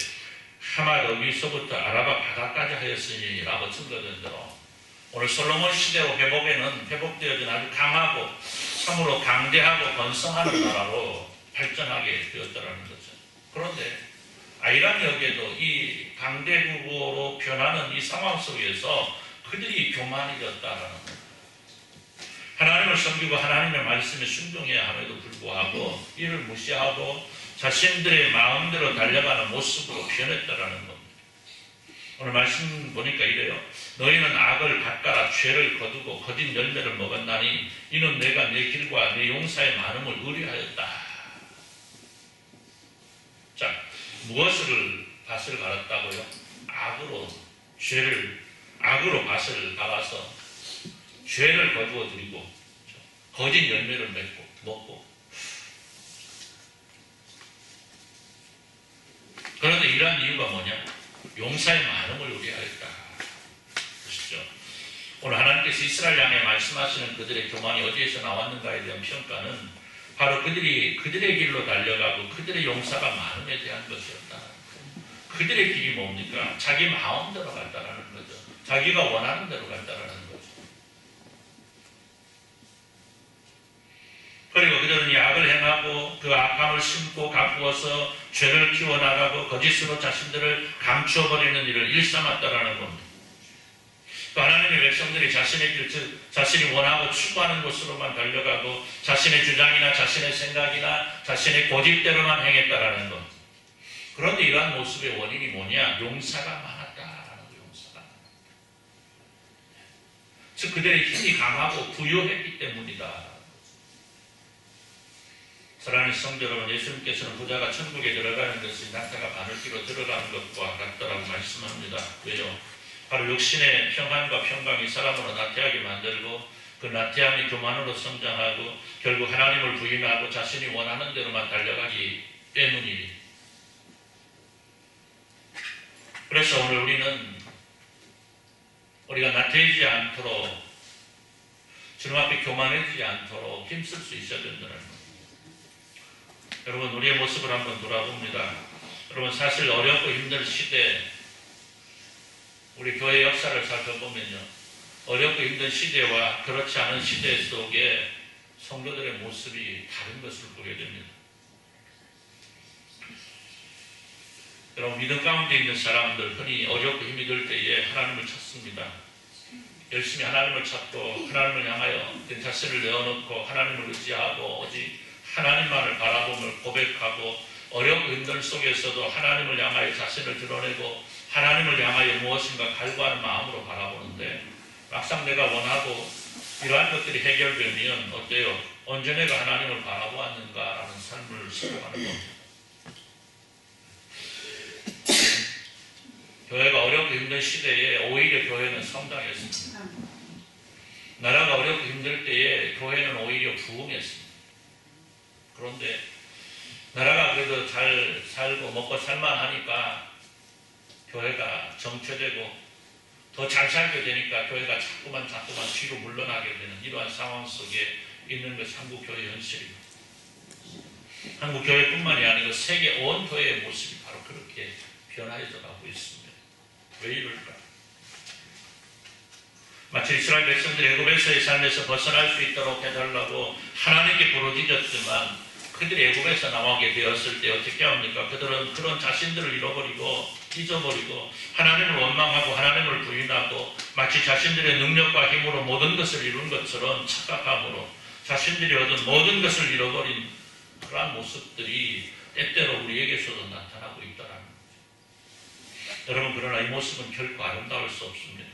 A: 하맛 어귀서부터 아라바 바다까지 하였으니라고 증거된 대로 오늘 솔로몬 시대로 회복되어진 아주 강하고 참으로 강대하고 번성하는 나라로 발전하게 되었다는 거죠. 그런데 아이란 역에도 이 강대국으로 변하는 이 상황 속에서 그들이 교만해졌다라는 겁니다. 하나님을 섬기고 하나님의 말씀에 순종해야 함에도 불구하고 이를 무시하고 자신들의 마음대로 달려가는 모습으로 변했다라는 겁니다. 오늘 말씀 보니까 이래요. 너희는 악을 닦아라 죄를 거두고 거짓 열매를 먹었나니 이는 내가 내 길과 내 용사의 많음을 의뢰하였다. 자, 무엇을 밭을 갈았다고요? 악으로 밭을 갈아서 죄를 거두어 드리고 거짓 열매를 먹고 그런데 이러한 이유가 뭐냐? 용사의 많음을 우려하였다. 보시죠. 오늘 하나님께서 이스라엘 향해 말씀하시는 그들의 교만이 어디에서 나왔는가에 대한 평가는 바로 그들의 길로 달려가고 그들의 용사가 많음에 대한 것이었다. 그들의 길이 뭡니까? 자기 마음대로 간다라는 거죠. 자기가 원하는 대로 간다라는 거죠. 그리고 그들은 약을 행하고 그 악함을 심고 가꾸어서 죄를 키워나가고 거짓으로 자신들을 감추어버리는 일을 일삼았다라는 겁니다. 또 하나님의 백성들이 자신의 길, 즉 자신이 원하고 추구하는 곳으로만 달려가고 자신의 주장이나 자신의 생각이나 자신의 고집대로만 행했다라는 것. 그런데 이러한 모습의 원인이 뭐냐? 용사가 많았다라는 거. 용사가 많았다. 즉 그들의 힘이 강하고 부유했기 때문이다. 사랑하는 성도 여러분, 예수님께서는 부자가 천국에 들어가는 것이 낙타가 바늘기로 들어가는 것과 같다라고 말씀합니다. 왜요? 바로 육신의 평안과 평강이 사람으로 나태하게 만들고 그 나태함이 교만으로 성장하고 결국 하나님을 부인하고 자신이 원하는 대로만 달려가기 때문이니. 그래서 오늘 우리가 나태해지지 않도록 주님 앞에 교만해지지 않도록 힘쓸 수 있어야 된다는 거예요. 여러분, 우리의 모습을 한번 돌아봅니다. 여러분, 사실 어렵고 힘든 시대, 우리 교회 역사를 살펴보면요, 어렵고 힘든 시대와 그렇지 않은 시대 속에 성도들의 모습이 다른 것을 보게 됩니다. 여러분, 믿음 가운데 있는 사람들, 흔히 어렵고 힘이 들 때에 하나님을 찾습니다. 열심히 하나님을 찾고 하나님을 향하여 내 자신을 내어놓고 하나님을 의지하고 오직 하나님만을 바라보며 고백하고 어렵고 힘든 속에서도 하나님을 향하여 자신을 드러내고 하나님을 향하여 무엇인가 갈구하는 마음으로 바라보는데 막상 내가 원하고 이러한 것들이 해결되면 어때요? 언제 내가 하나님을 바라보았는가라는 삶을 살아가는 겁니다. 교회가 어렵고 힘든 시대에 오히려 교회는 성장했습니다. 나라가 어렵고 힘들 때에 교회는 오히려 부흥했습니다. 그런데 나라가 그래도 잘 살고 먹고 살만하니까 교회가 정체되고 더 잘 살게 되니까 교회가 자꾸만 뒤로 물러나게 되는 이러한 상황 속에 있는 것이 한국교회 현실입니다. 한국교회뿐만이 아니고 세계 온 교회의 모습이 바로 그렇게 변화해져 가고 있습니다. 왜 이럴까? 마치 이스라엘 백성들이 애굽에서의 삶에서 벗어날 수 있도록 해달라고 하나님께 부르짖었지만 그들이 애굽에서 나오게 되었을 때 어떻게 합니까? 그들은 그런 자신들을 잊어버리고 하나님을 원망하고 하나님을 부인하고 마치 자신들의 능력과 힘으로 모든 것을 이룬 것처럼 착각함으로 자신들이 얻은 모든 것을 잃어버린 그러한 모습들이 때때로 우리에게서도 나타나고 있다는 거죠. 여러분, 그러나 이 모습은 결코 아름다울 수 없습니다.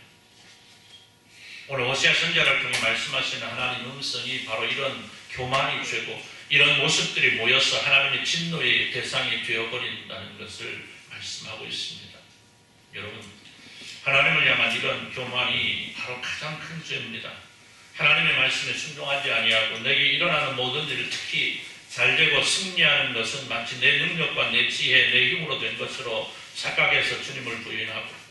A: 오늘 호세아 선지자를 통해 말씀하시는 하나님의 음성이 바로 이런 교만이 죄고 이런 모습들이 모여서 하나님의 진노의 대상이 되어버린다는 것을 말씀하고 있습니다. 여러분, 하나님을 향한 이런 교만이 바로 가장 큰 죄입니다. 하나님의 말씀에 순종하지 아니하고 내게 일어나는 모든 일을 특히 잘되고 승리하는 것은 마치 내 능력과 내 지혜, 내 힘으로 된 것으로 착각해서 주님을 부인하고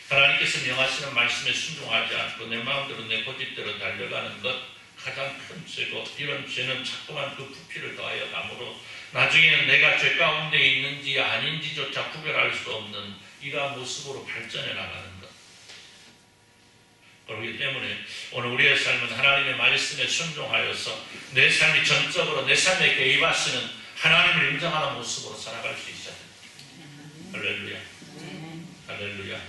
A: 하나님께서 명하시는 말씀에 순종하지 않고 내 마음대로 내 고집대로 달려가는 것 가장 큰 죄고 이런 죄는 자꾸만 그 부피를 더하여 가므로 나중에는 내가 죄 가운데 있는지 아닌지조차 구별할 수 없는 이러한 모습으로 발전해 나가는 것. 그렇기 때문에 오늘 우리의 삶은 하나님의 말씀에 순종하여서 내 삶이 전적으로 내 삶에 개입하시는 하나님을 인정하는 모습으로 살아갈 수 있어야 됩니다. 할렐루야. 할렐루야.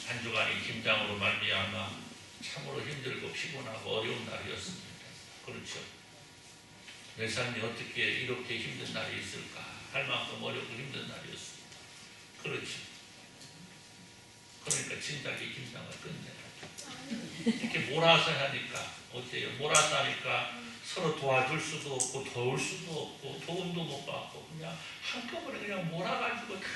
A: 한 주간이 김장으로 말미암아 참으로 힘들고 피곤하고 어려운 날이었습니다. 그렇죠. 내 삶이 어떻게 이렇게 힘든 날이 있을까 할 만큼 어렵고 힘든 날이었습니다. 그렇죠. 그러니까 진작에 김장을 끝내라. 이렇게 몰아서 하니까 어때요? 몰아서 하니까 서로 도와줄 수도 없고 도울 수도 없고 도움도 못 받고 그냥 한꺼번에 그냥 몰아가지고 다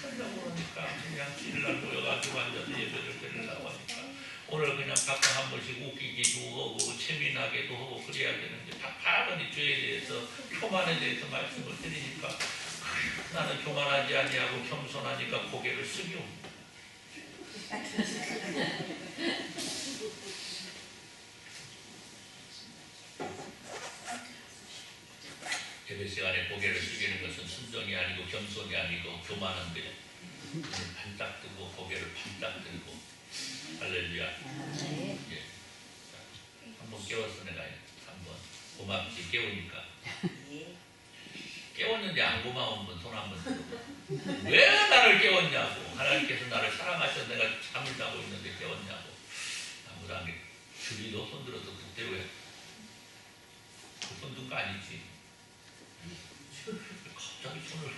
A: 하려고 그러니까 그냥 주일날 모여가지고 앉아서 예배를 드리려고 하니까 오늘 그냥 각각 한 번씩 웃기기도 하고 재미나게도 하고 그래야 되는데 다 바르니 죄에 대해서 교만에 대해서 말씀을 드리니까 나는 교만하지 아니하고 겸손하니까 고개를 숙이옵니다. 예배 시간에 고개를 숙이는 것은 순종이 아니고 겸손이 아니고 교만한 거예요. 눈을 반짝 뜨고 고개를 반짝 들고 할렐루야. 예. 한번 깨웠어 내가. 한번 고맙지 깨우니까. 깨웠는데 안 고마우면 손 한번 들어봐. 왜 나를 깨웠냐고. 하나님께서 나를 사랑하셔서 내가 잠을 자고 있는데 깨웠냐고. 아무도 안 해. 주리도 손 들어서 그때 왜? 손 든 거 아니지. 갑자기 손을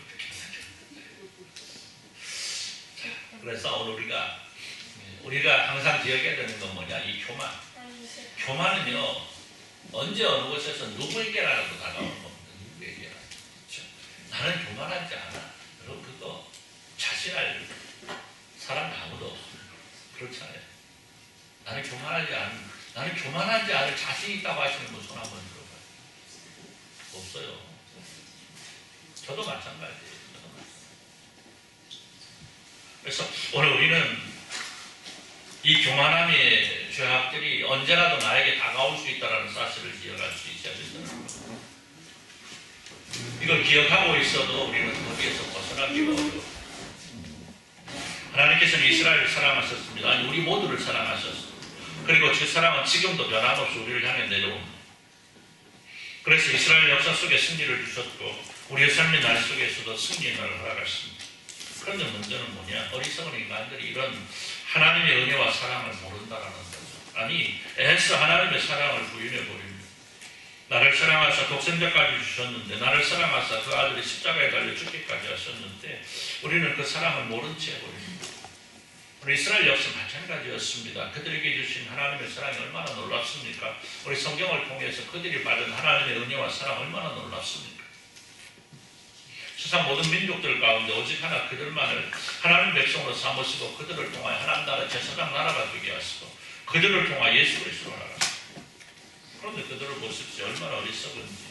A: 그래서 오늘 우리가 항상 기억해야 되는 건 뭐냐. 이 교만. 교만은요 언제 어느 곳에서 누구에게라도 다가오는 겁니다. 누구에게라도. 나는 교만하지 않아. 여러분 그거 자신할 사람 아무도 없어요. 그렇잖아요. 나는 교만하지 않을 자신 있다고 하시는 분 손 한번 들어봐요. 없어요. 저도 마찬가지예요. 그래서 오늘 우리는 이 교만함의 죄악들이 언제라도 나에게 다가올 수 있다는 사실을 기억할 수 있어야 된다는 거예요. 이걸 기억하고 있어도 우리는 거기에서 벗어나기가 어려워요. 하나님께서는 이스라엘을 사랑하셨습니다. 아니 우리 모두를 사랑하셨습니다. 그리고 그 사랑은 지금도 변함없이 우리를 향해 내려옵니다. 그래서 이스라엘 역사 속에 승리를 주셨고 우리의 삶의 날 속에서도 승리의 날을 허락하십니다. 그런데 문제는 뭐냐? 어리석은 인간들이 이런 하나님의 은혜와 사랑을 모른다라는 거죠. 아니 애써 하나님의 사랑을 부인해버립니다. 나를 사랑하사 독생자까지 주셨는데 나를 사랑하사 그 아들이 십자가에 달려 죽기까지 하셨는데 우리는 그 사랑을 모른 채 해버립니다. 우리 이스라엘 역사 마찬가지였습니다. 그들에게 주신 하나님의 사랑이 얼마나 놀랍습니까? 우리 성경을 통해서 그들이 받은 하나님의 은혜와 사랑 얼마나 놀랍습니까? 세상 모든 민족들 가운데 오직 하나 그들만을 하나님 백성으로 삼으시고 그들을 통하여 하나님 나라 제사장 나라가 되게 하시고 그들을 통하여 예수 그리스도로 나가시고 그런데 그들을 보십시오. 얼마나 어리석은지.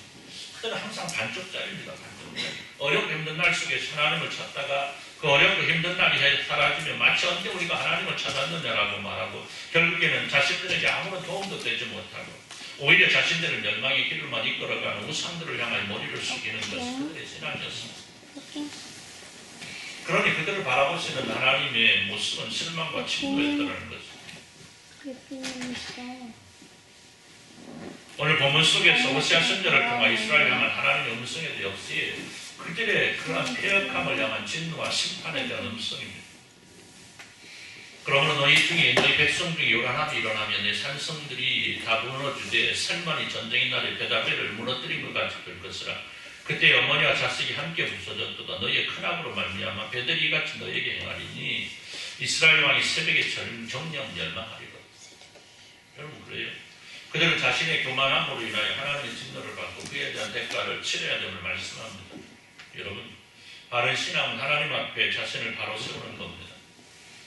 A: 그들은 항상 반쪽짜리입니다. 반쪽짜리. 어렵고 힘든 날 속에서 하나님을 찾다가 그 어렵고 힘든 날이 사라지면 마치 언제 우리가 하나님을 찾았느냐라고 말하고 결국에는 자신들에게 아무런 도움도 되지 못하고 오히려 자신들은 멸망의 길을만 이끌어가는 우상들을 향하여 머리를 숙이는 것이 그들의 신앙이었습니다. 그러니 그들을 바라보시는 하나님의 모습은 실망과 친구였다는 것입니다. 오늘 본문 속에서 호세아 선지자를 통해 이스라엘 향한 하나님의 음성에도 역시 그들의 그런 폐역함을 향한 진노와 심판에 대한 음성입니다. 그러므로 너희 중에 너희 백성 중에 요란함이 일어나면 내 산성들이 다 무너지되 살만이 전쟁의 날에 베다벨을 무너뜨린 것 같이 될 것이라. 그때 어머니와 자식이 함께 부서졌도다. 너희의 큰 악으로 말미암아 베델이 같이 너희에게 행하리니 이스라엘 왕이 새벽에 정령 멸망하리거든. 여러분 그래요? 그들은 자신의 교만함으로 인하여 하나님의 진노를 받고 그에 대한 대가를 치러야 됨을 말씀합니다. 여러분 바른 신앙은 하나님 앞에 자신을 바로 세우는 겁니다.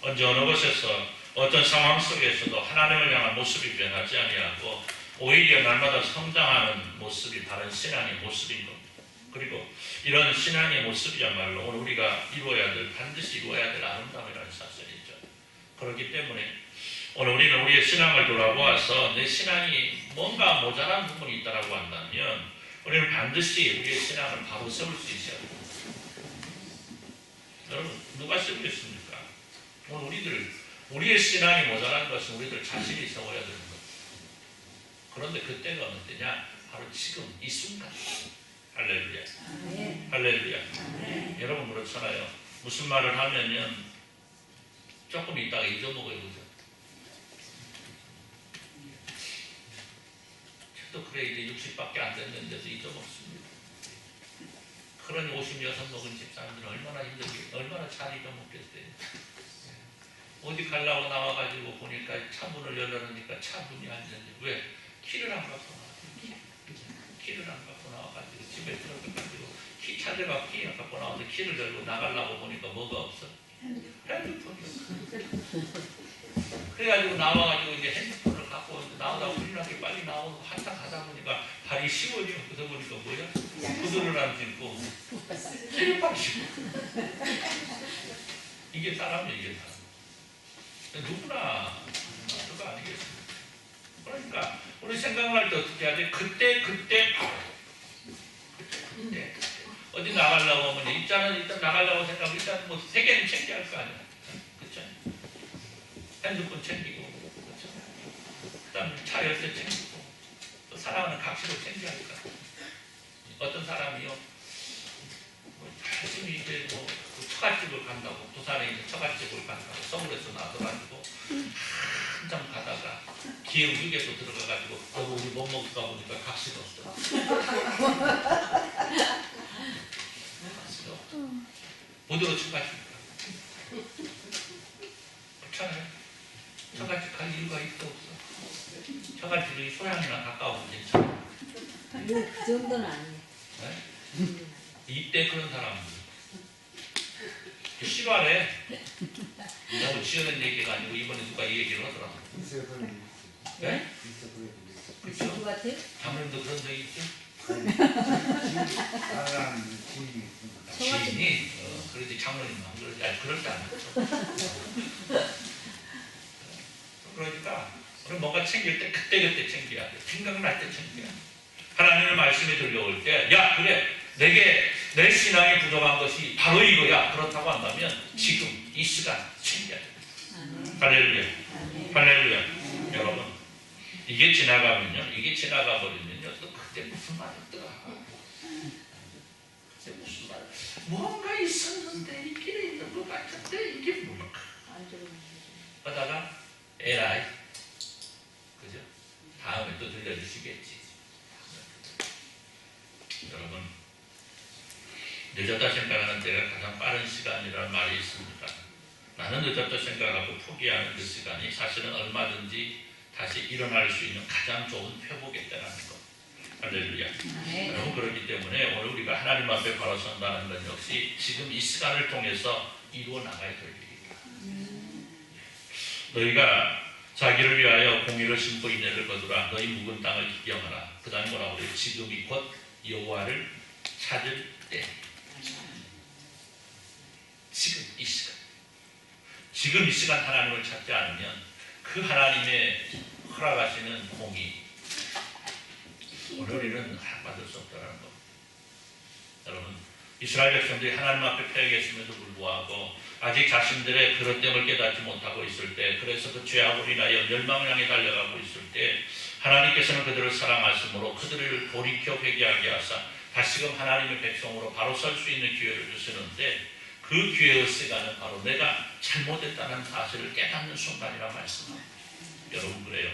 A: 언제 어느 곳에서 어떤 상황 속에서도 하나님을 향한 모습이 변하지 아니하고 오히려 날마다 성장하는 모습이 바른 신앙의 모습인 겁니다. 그리고 이런 신앙의 모습이야말로 오늘 우리가 반드시 이루어야 될 아름다움이라는 사실이죠. 그렇기 때문에 오늘 우리는 우리의 신앙을 돌아보아서 내 신앙이 뭔가 모자란 부분이 있다고 한다면 우리는 반드시 우리의 신앙을 바로 세울 수 있어야 됩니다. 여러분 누가 세우겠습니까? 오늘 우리의 신앙이 모자란 것은 우리들 자신이 세워야 되는 거예요. 그런데 그때가 어느 때냐? 바로 지금 이 순간. 할렐루야. 할렐루야. 여러분 그렇잖아요. 무슨 말을 하면은 조금 있다가 잊어먹어요. 그죠? 또 그래 이제 60밖에 안 됐는데도 잊어먹습니다. 그러니 56 먹은 집사람들은 얼마나 힘들게 얼마나 잘 잊어먹겠어요. 어디 가려고 나와가지고 보니까 차 문을 열려놓으니까 차 문이 안 열리지. 왜? 키를 안 갖고 나와. 키를 안 갖고 나와가지고 집에 들어가가지고 키 찾아가 키 안 갖고 나와서 키를 열고 나가려고 보니까 뭐가 없어? 핸드폰이 없어. 그래가지고 나와가지고 이제 핸드폰을 갖고 나오다가 우리나게 빨리 나오고 한참 가다 보니까 발이 시원해요. 그러다 보니까 뭐야? 구두를 안 신고 찔팍 신고. 이게 사람이에요. 이게 사람. 누구나 그거 아니겠습니까? 그러니까 우리 생각날 때 어떻게 해야 돼? 그때 어디 나가려고 하면 일단은 나가려고 생각하면 일단 뭐 세 개는 챙겨야 할 거 아니야. 그렇죠? 핸드폰 챙기고, 그렇죠? 그다음 차 열쇠 챙기고, 또 사랑하는 각시도 챙겨야 할 거 아니야. 어떤 사람이요, 열심히 이제 뭐 처갓집을 간다고, 부산에 이제 처갓집을 간다고 서울에서 나서가지고 한참 가다가 기흥 휴게소 들어가가지고 여보 우리 뭐 먹을까 보니까 각시가 없어. 어디로 처갓집이까? 그렇잖아요. 처갓집 갈 이유가 있어 없어? 처갓집이 소양이랑 가까우면 괜찮아.
C: 그 정도는 아니에요.
A: 네? 이때 그런 사람들 싫어하래. 너무 지어낸 얘기가 아니고 이번에 누가 이 얘기를 하더라고.
D: 있어요, 그런 게 있어요.
A: 네?
D: 있어, 그런 게 있어요.
A: 그렇죠?
C: 누구 같아요?
A: 장모님도 그런 적 있죠?
D: 나랑 지인이 있습니다.
A: 지인이? 그러지 장모님만 그러지. 아니 그럴 때 안 그렇죠. 그러니까 우리 뭔가 챙길 때 그때 챙겨야 돼. 생각날 때 챙겨야 돼. 하나님의 말씀이 들려올 때 야 그래 내게 내 신앙에 부족한 것이 바로 이거야. 그렇다고 한다면 지금 이 시간 챙겨야 돼. 할렐루야. 할렐루야. 여러분 이게 지나가면요. 이게 지나가 버리면요. 또 그때 무슨 말이 없더라. 그때 무슨 말. 뭔가 있었는데 이 길에 있는 것 같은데 이게 뭘까. 하다가 에라이. 그죠? 다음에 또 들려주시겠지. 여러분 늦었다 생각하는 때가 가장 빠른 시간이라는 말이 있습니다. 나는 늦었다 생각하고 포기하는 그 시간이 사실은 얼마든지 다시 일어날 수 있는 가장 좋은 회복의 때라는 것. 할렐루야. 여러분 그렇기 때문에 오늘 우리가 하나님 앞에 바로 선다는 건 역시 지금 이 시간을 통해서 이루어 나가야 될 일이다. 너희가 자기를 위하여 공의를 심고 인내를 거두라. 너희 묵은 땅을 기경하라. 그 다음에 뭐라고 그래요? 지금이 곧 여호와를 찾을 때. 지금 이 시간. 지금 이 시간 하나님을 찾지 않으면 그 하나님의 허락하시는 공의 오늘 우리는 받을 수 없다는 것. 여러분 이스라엘 백성들이 하나님 앞에 패역했음에도 불구하고 아직 자신들의 그릇됨을 깨닫지 못하고 있을 때, 그래서 그 죄악으로 인하여 멸망을 향해 달려가고 있을 때 하나님께서는 그들을 사랑하심으로 그들을 돌이켜 회개하게 하사 다시금 하나님의 백성으로 바로 설 수 있는 기회를 주시는데, 그 기회의 시간은 바로 내가 잘못했다는 사실을 깨닫는 순간이라 말씀합니다. 여러분 그래요.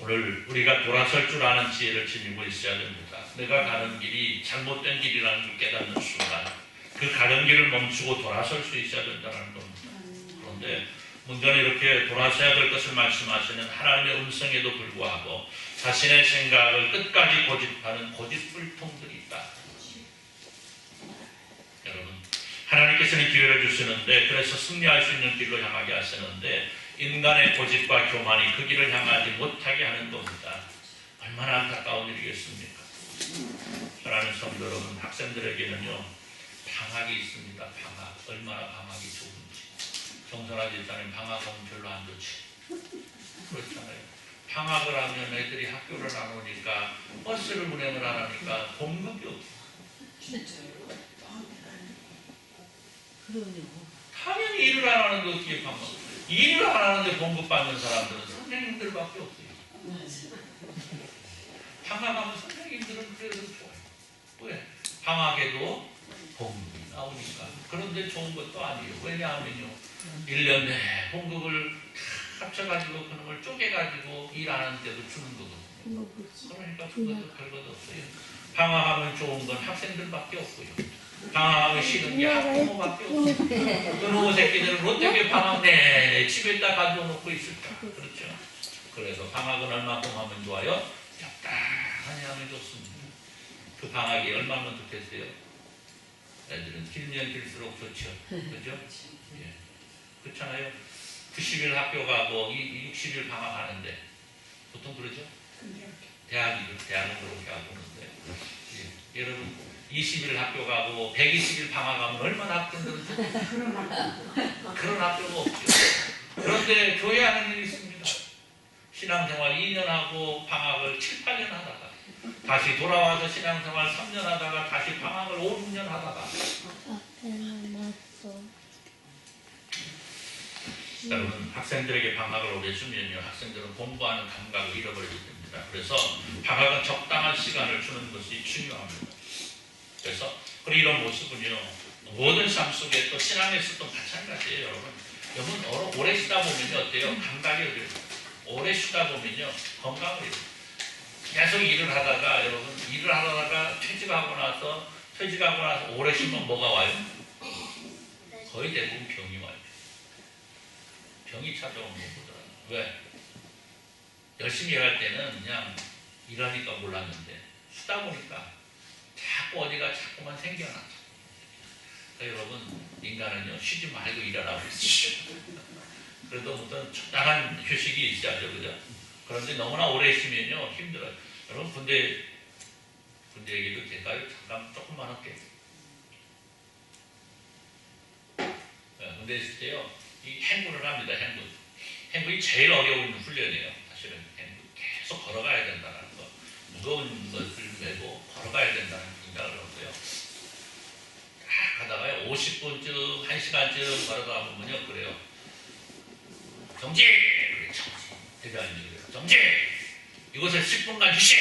A: 오늘 우리가 돌아설 줄 아는 지혜를 지니고 있어야 됩니다. 내가 가는 길이 잘못된 길이라는 걸 깨닫는 순간 그 가는 길을 멈추고 돌아설 수 있어야 된다는 겁니다. 그런데 문제는 이렇게 돌아서야 될 것을 말씀하시는 하나님의 음성에도 불구하고 자신의 생각을 끝까지 고집하는 고집 불통들이 있다. 여러분 하나님께서는 기회를 주시는데, 그래서 승리할 수 있는 길로 향하게 하시는데 인간의 고집과 교만이 그 길을 향하지 못하게 하는 겁니다. 얼마나 안타까운 일이겠습니까? 사랑하는 성도 여러분, 학생들에게는요 방학이 있습니다. 방학. 얼마나 방학이 좋은지. 정선아 집사님 방학은 별로 안 좋지. 그렇잖아요. 방학을 하면 애들이 학교를 안 오니까, 버스를 운행을 안 하니까 공급이 없어. 당연히 일을 안 하는데 어떻게 방학. 일을 안 하는데 공급받는 사람들은 선생님들밖에 없어요. 방학하면 선생님들은 그래도 좋아요. 왜? 방학에도 공급이 나오니까. 그런데 좋은 것도 아니에요. 왜냐하면요 1년 내에 공급을 다 합쳐가지고 그놈을 쪼개가지고 일 안 하는데도 주는 거거든요. 그러니까 그것도 별것도 없어요. 방학하면 좋은 건 학생들밖에 없고요. 방학하면 싫은 게 학부모밖에 없어요. 그놈의 새끼들은 어떻게 방학 내내 집에다 가져놓고 있을까. 그렇죠. 그래서 방학은 얼마큼 하면 좋아요? 적당히 하면 좋습니다. 그 방학이 얼마나 좋겠어요? 애들은 길면 길수록 좋죠. 그죠? 예. 그렇잖아요. 90일 학교 가고 60일 방학하는데 보통 그러죠? 대학은 그렇게 하고 그러는데 예, 여러분 20일 학교 가고 120일 방학 가면 얼마나 학생들은 그런 학교가 없죠. 그런데 교회 하는 일이 있습니다. 신앙생활 2년 하고 방학을 7, 8년 하다가 다시 돌아와서 신앙생활 3년 하다가 다시 방학을 5, 6년 하다가 여러분 학생들에게 방학을 오래 주면요 학생들은 공부하는 감각을 잃어버리게 됩니다. 그래서 방학은 적당한 시간을 주는 것이 중요합니다. 그래서 이런 모습은요 모든 삶 속에 또 신앙에서도 마찬가지예요. 여러분 오래 쉬다 보면요 어때요? 감각이 어려워요. 오래 쉬다 보면요 건강을 잃어요. 계속 일을 하다가 여러분 일을 하다가 퇴직하고 나서 오래 쉬면 뭐가 와요? 거의 대부분 병이 와요. 병이 찾아오는 것보다. 왜? 열심히 일할 때는 그냥 일하니까 몰랐는데 쉬다 보니까 자꾸 어디가 자꾸만 생겨나. 그러니까 여러분 인간은요 쉬지 말고 일하라고 했어요. 그래도 어떤 적당한 휴식이 있어야죠, 그죠? 그런데 너무나 오래 쉬면요 힘들어요. 여러분 군대 얘기도 될까요? 잠깐 조금만 할게요. 군대 있을 때요 이 행군을 합니다. 행군이 제일 어려운 훈련이에요. 사실은 행군 계속 걸어가야 된다는 거, 무거운 것을 메고 걸어가야 된다는 생각을 하고요. 딱 가다가요 50분쯤 1시간쯤 걸어가 보면요 그래요. 정지! 그래 정지. 대장님이 그래요. 정지! 이곳에 10분간 휴식!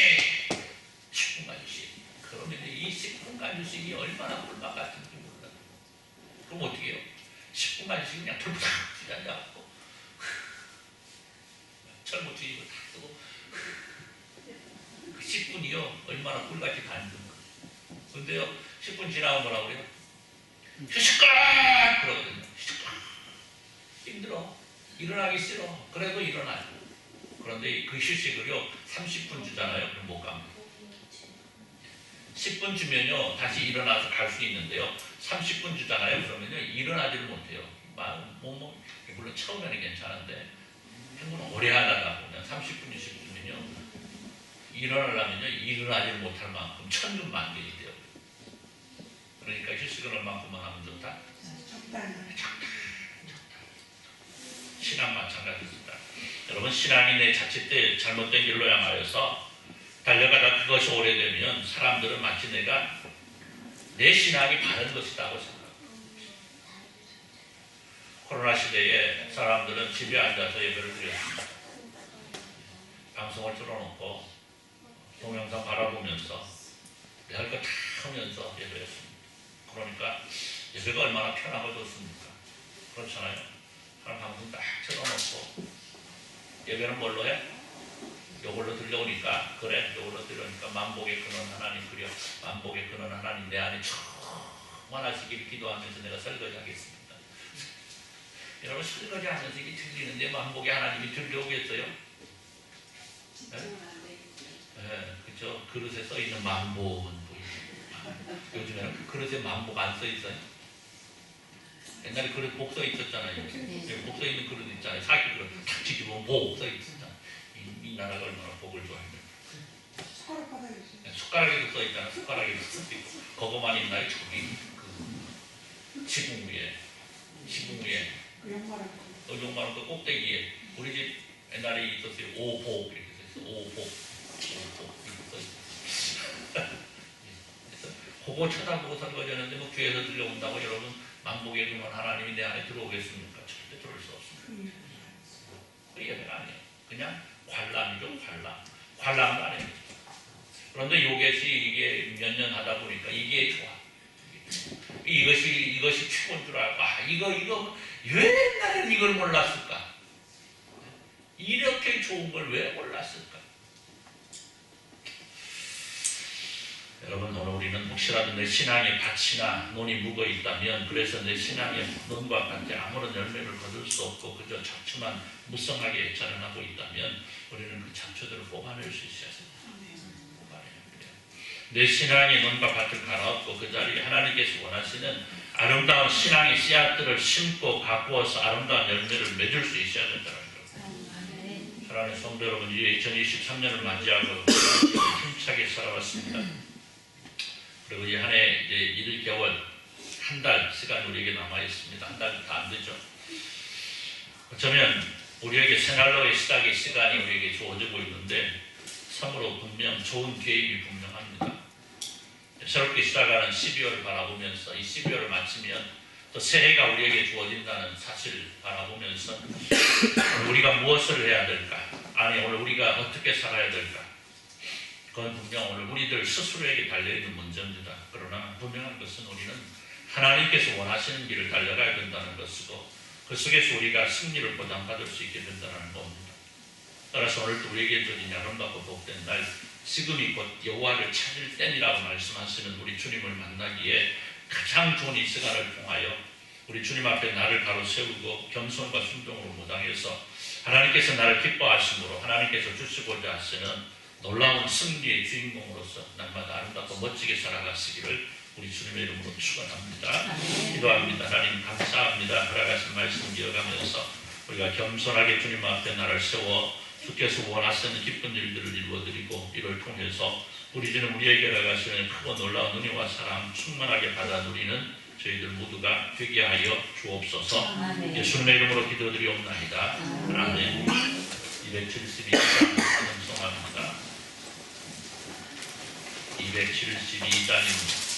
A: 10분간 휴식. 그러면 이 10분간 휴식이 얼마나 꿀맛 같은지 몰라요. 그럼 어떻게 해요? 10분간 휴식 그냥 털푸닥 앉아갖고 철모투 입을 다 쓰고 그 10분이요 얼마나 꿀같이 가는 건가. 근데요 10분 지나면 뭐라고 그래요? 휴식가! 그러거든요. 휴식가! 힘들어. 일어나기 싫어. 그래도 일어나요. 그런데 그 휴식을요 30분 주잖아요. 그럼 못 갑니다. 10분 주면요 다시 일어나서 갈 수 있는데요 30분 주잖아요. 그러면요 일어나지를 못해요. 물론 처음에는 괜찮은데 행군은 오래 하다가 보면 30분 20분이면요 일어나려면요 일어나지를 못할 만큼 천근만근이 돼요. 그러니까 휴식을 얼만큼만 하면 좋다? 적당히. 신앙 마찬가지입니다. 여러분 신앙이 내 자칫 잘못된 길로 향하여서 달려가다 그것이 오래되면 사람들은 마치 내가 내 신앙이 바른 것이라고 생각합니다. 코로나 시대에 사람들은 집에 앉아서 예배를 드렸습니다. 방송을 틀어놓고 동영상 바라보면서 내 할 거 다 하면서 예배했습니다. 그러니까 예배가 얼마나 편하고 좋습니까? 그렇잖아요. 하나 방송 딱 틀어놓고 예배는 뭘로 해? 요걸로 들려오니까 그래 요걸로 들려오니까 만복의 근원 하나님 그려 만복의 근원 하나님 내 안에 충만하시길 기도하면서 내가 설거지 하겠습니다. 여러분 설거지 하면서 이게 들리는데 만복의 하나님이 들려오겠어요? 네, 그죠? 그릇에 써있는 만복은 요즘에는 그 그릇에 만복 안 써있어요? 옛날에 그릇 복 써있었잖아요. 복 써있는 그릇 있잖아요. 사기 그릇 탁 뒤집으면 복 써있었잖아요. 이 나라가 얼마나 복을 좋아하는데 숟가락에도 써있잖아요. 숟가락에도 써있고 그거만 있나요? 저기 그 지붕 위에 용마른 그 꼭대기에 우리 집 옛날에 있었어요. 오복 이렇게 써있어요. 오복 이렇게 써있어요. 그래서 그거 쳐다보고 설거지하는데 뭐 귀에서 들려온다고 여러분 만복의 근원 하나님이 내 안에 들어오겠습니까? 절대 들어올 수 없습니다. 그 예배가 아니에요. 그냥 관람이죠. 관람도 안 해요. 그런데 이게 몇 년 하다 보니까 이게 좋아. 이것이 최고인 줄 알고 이거 왜 옛날에는 이걸 몰랐을까? 이렇게 좋은 걸 왜 몰랐을까? 여러분 오늘 우리는 혹시라도 내 신앙의 밭이나 논이 묵어 있다면 그래서 내 신앙의 논과 같이 아무런 열매를 거둘 수 없고 그저 잡초만 무성하게 자라나고 있다면 우리는 그 잡초들을 뽑아낼 수 있어야 됩니다. 내 신앙의 논과 밭을 갈아엎고 그 자리에 하나님께서 원하시는 아름다운 신앙의 씨앗들을 심고 가꾸어서 아름다운 열매를 맺을 수 있어야 된다는 거예요. 사랑하는 성도 여러분, 2023년을 맞이하고 힘차게 살아왔습니다. 그리고 이 한 해 이제 1개월, 한 달 시간이 우리에게 남아 있습니다. 한 달도 안 되죠. 어쩌면 우리에게 새날로의 시작의 시간이 우리에게 주어지고 있는데 참으로 분명 좋은 계획이 분명합니다. 새롭게 시작하는 12월을 바라보면서 이 12월을 마치면 또 새해가 우리에게 주어진다는 사실을 바라보면서 우리가 무엇을 해야 될까? 아니 오늘 우리가 어떻게 살아야 될까? 그건 분명 오늘 우리들 스스로에게 달려있는 문제입니다. 그러나 분명한 것은 우리는 하나님께서 원하시는 길을 달려가야 된다는 것이고 그 속에서 우리가 승리를 보장받을 수 있게 된다는 겁니다. 따라서 오늘도 우리에게 주어진 아름답고 복된 날, 지금이 곧 여호와를 찾을 때니라고 말씀하시는 우리 주님을 만나기에 가장 좋은 이 시간을 통하여 우리 주님 앞에 나를 바로 세우고 겸손과 순종으로 무장해서 하나님께서 나를 기뻐하심으로 하나님께서 주시고자 하시는 놀라운 승리의 주인공으로서 날마다 아름답고 멋지게 살아가시기를 우리 주님의 이름으로 축원합니다. 기도합니다. 하나님 감사합니다. 허락하신 말씀 이어가면서 우리가 겸손하게 주님 앞에 나를 세워 주께서 원하시는 기쁜 일들을 이루어드리고 이를 통해서 우리 주는 우리에게 허락하시는 크고 놀라운 은혜와 사랑 충만하게 받아 누리는 저희들 모두가 되게 하여 주옵소서. 예수님의 이름으로 기도드리옵나이다. 아멘. 272장 찬송합니다. 272장입니다.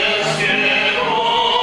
F: 예수께로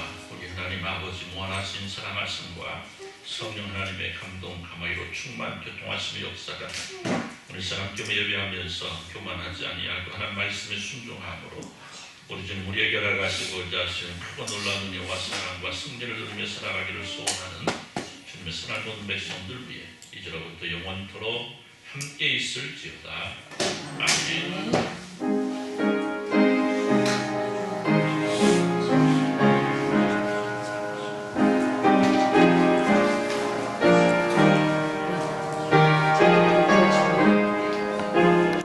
A: 은혜와 우리 하나님 아버지 무한하신 사랑하심과 성령 하나님의 감동 가마이로 충만 교통하심의 역사가 우리 사람 교회 예배하면서 교만하지 아니하고 하나님 말씀에 순종함으로 우리 주님 우리에게 알아가시고자 하시는 크고 놀라운 은혜와 사랑과 승리를 누리며 살아가기를 소원하는 주님의 선한 모든 백성들 위해 이제로부터 영원토록 함께 있을지어다. 아멘.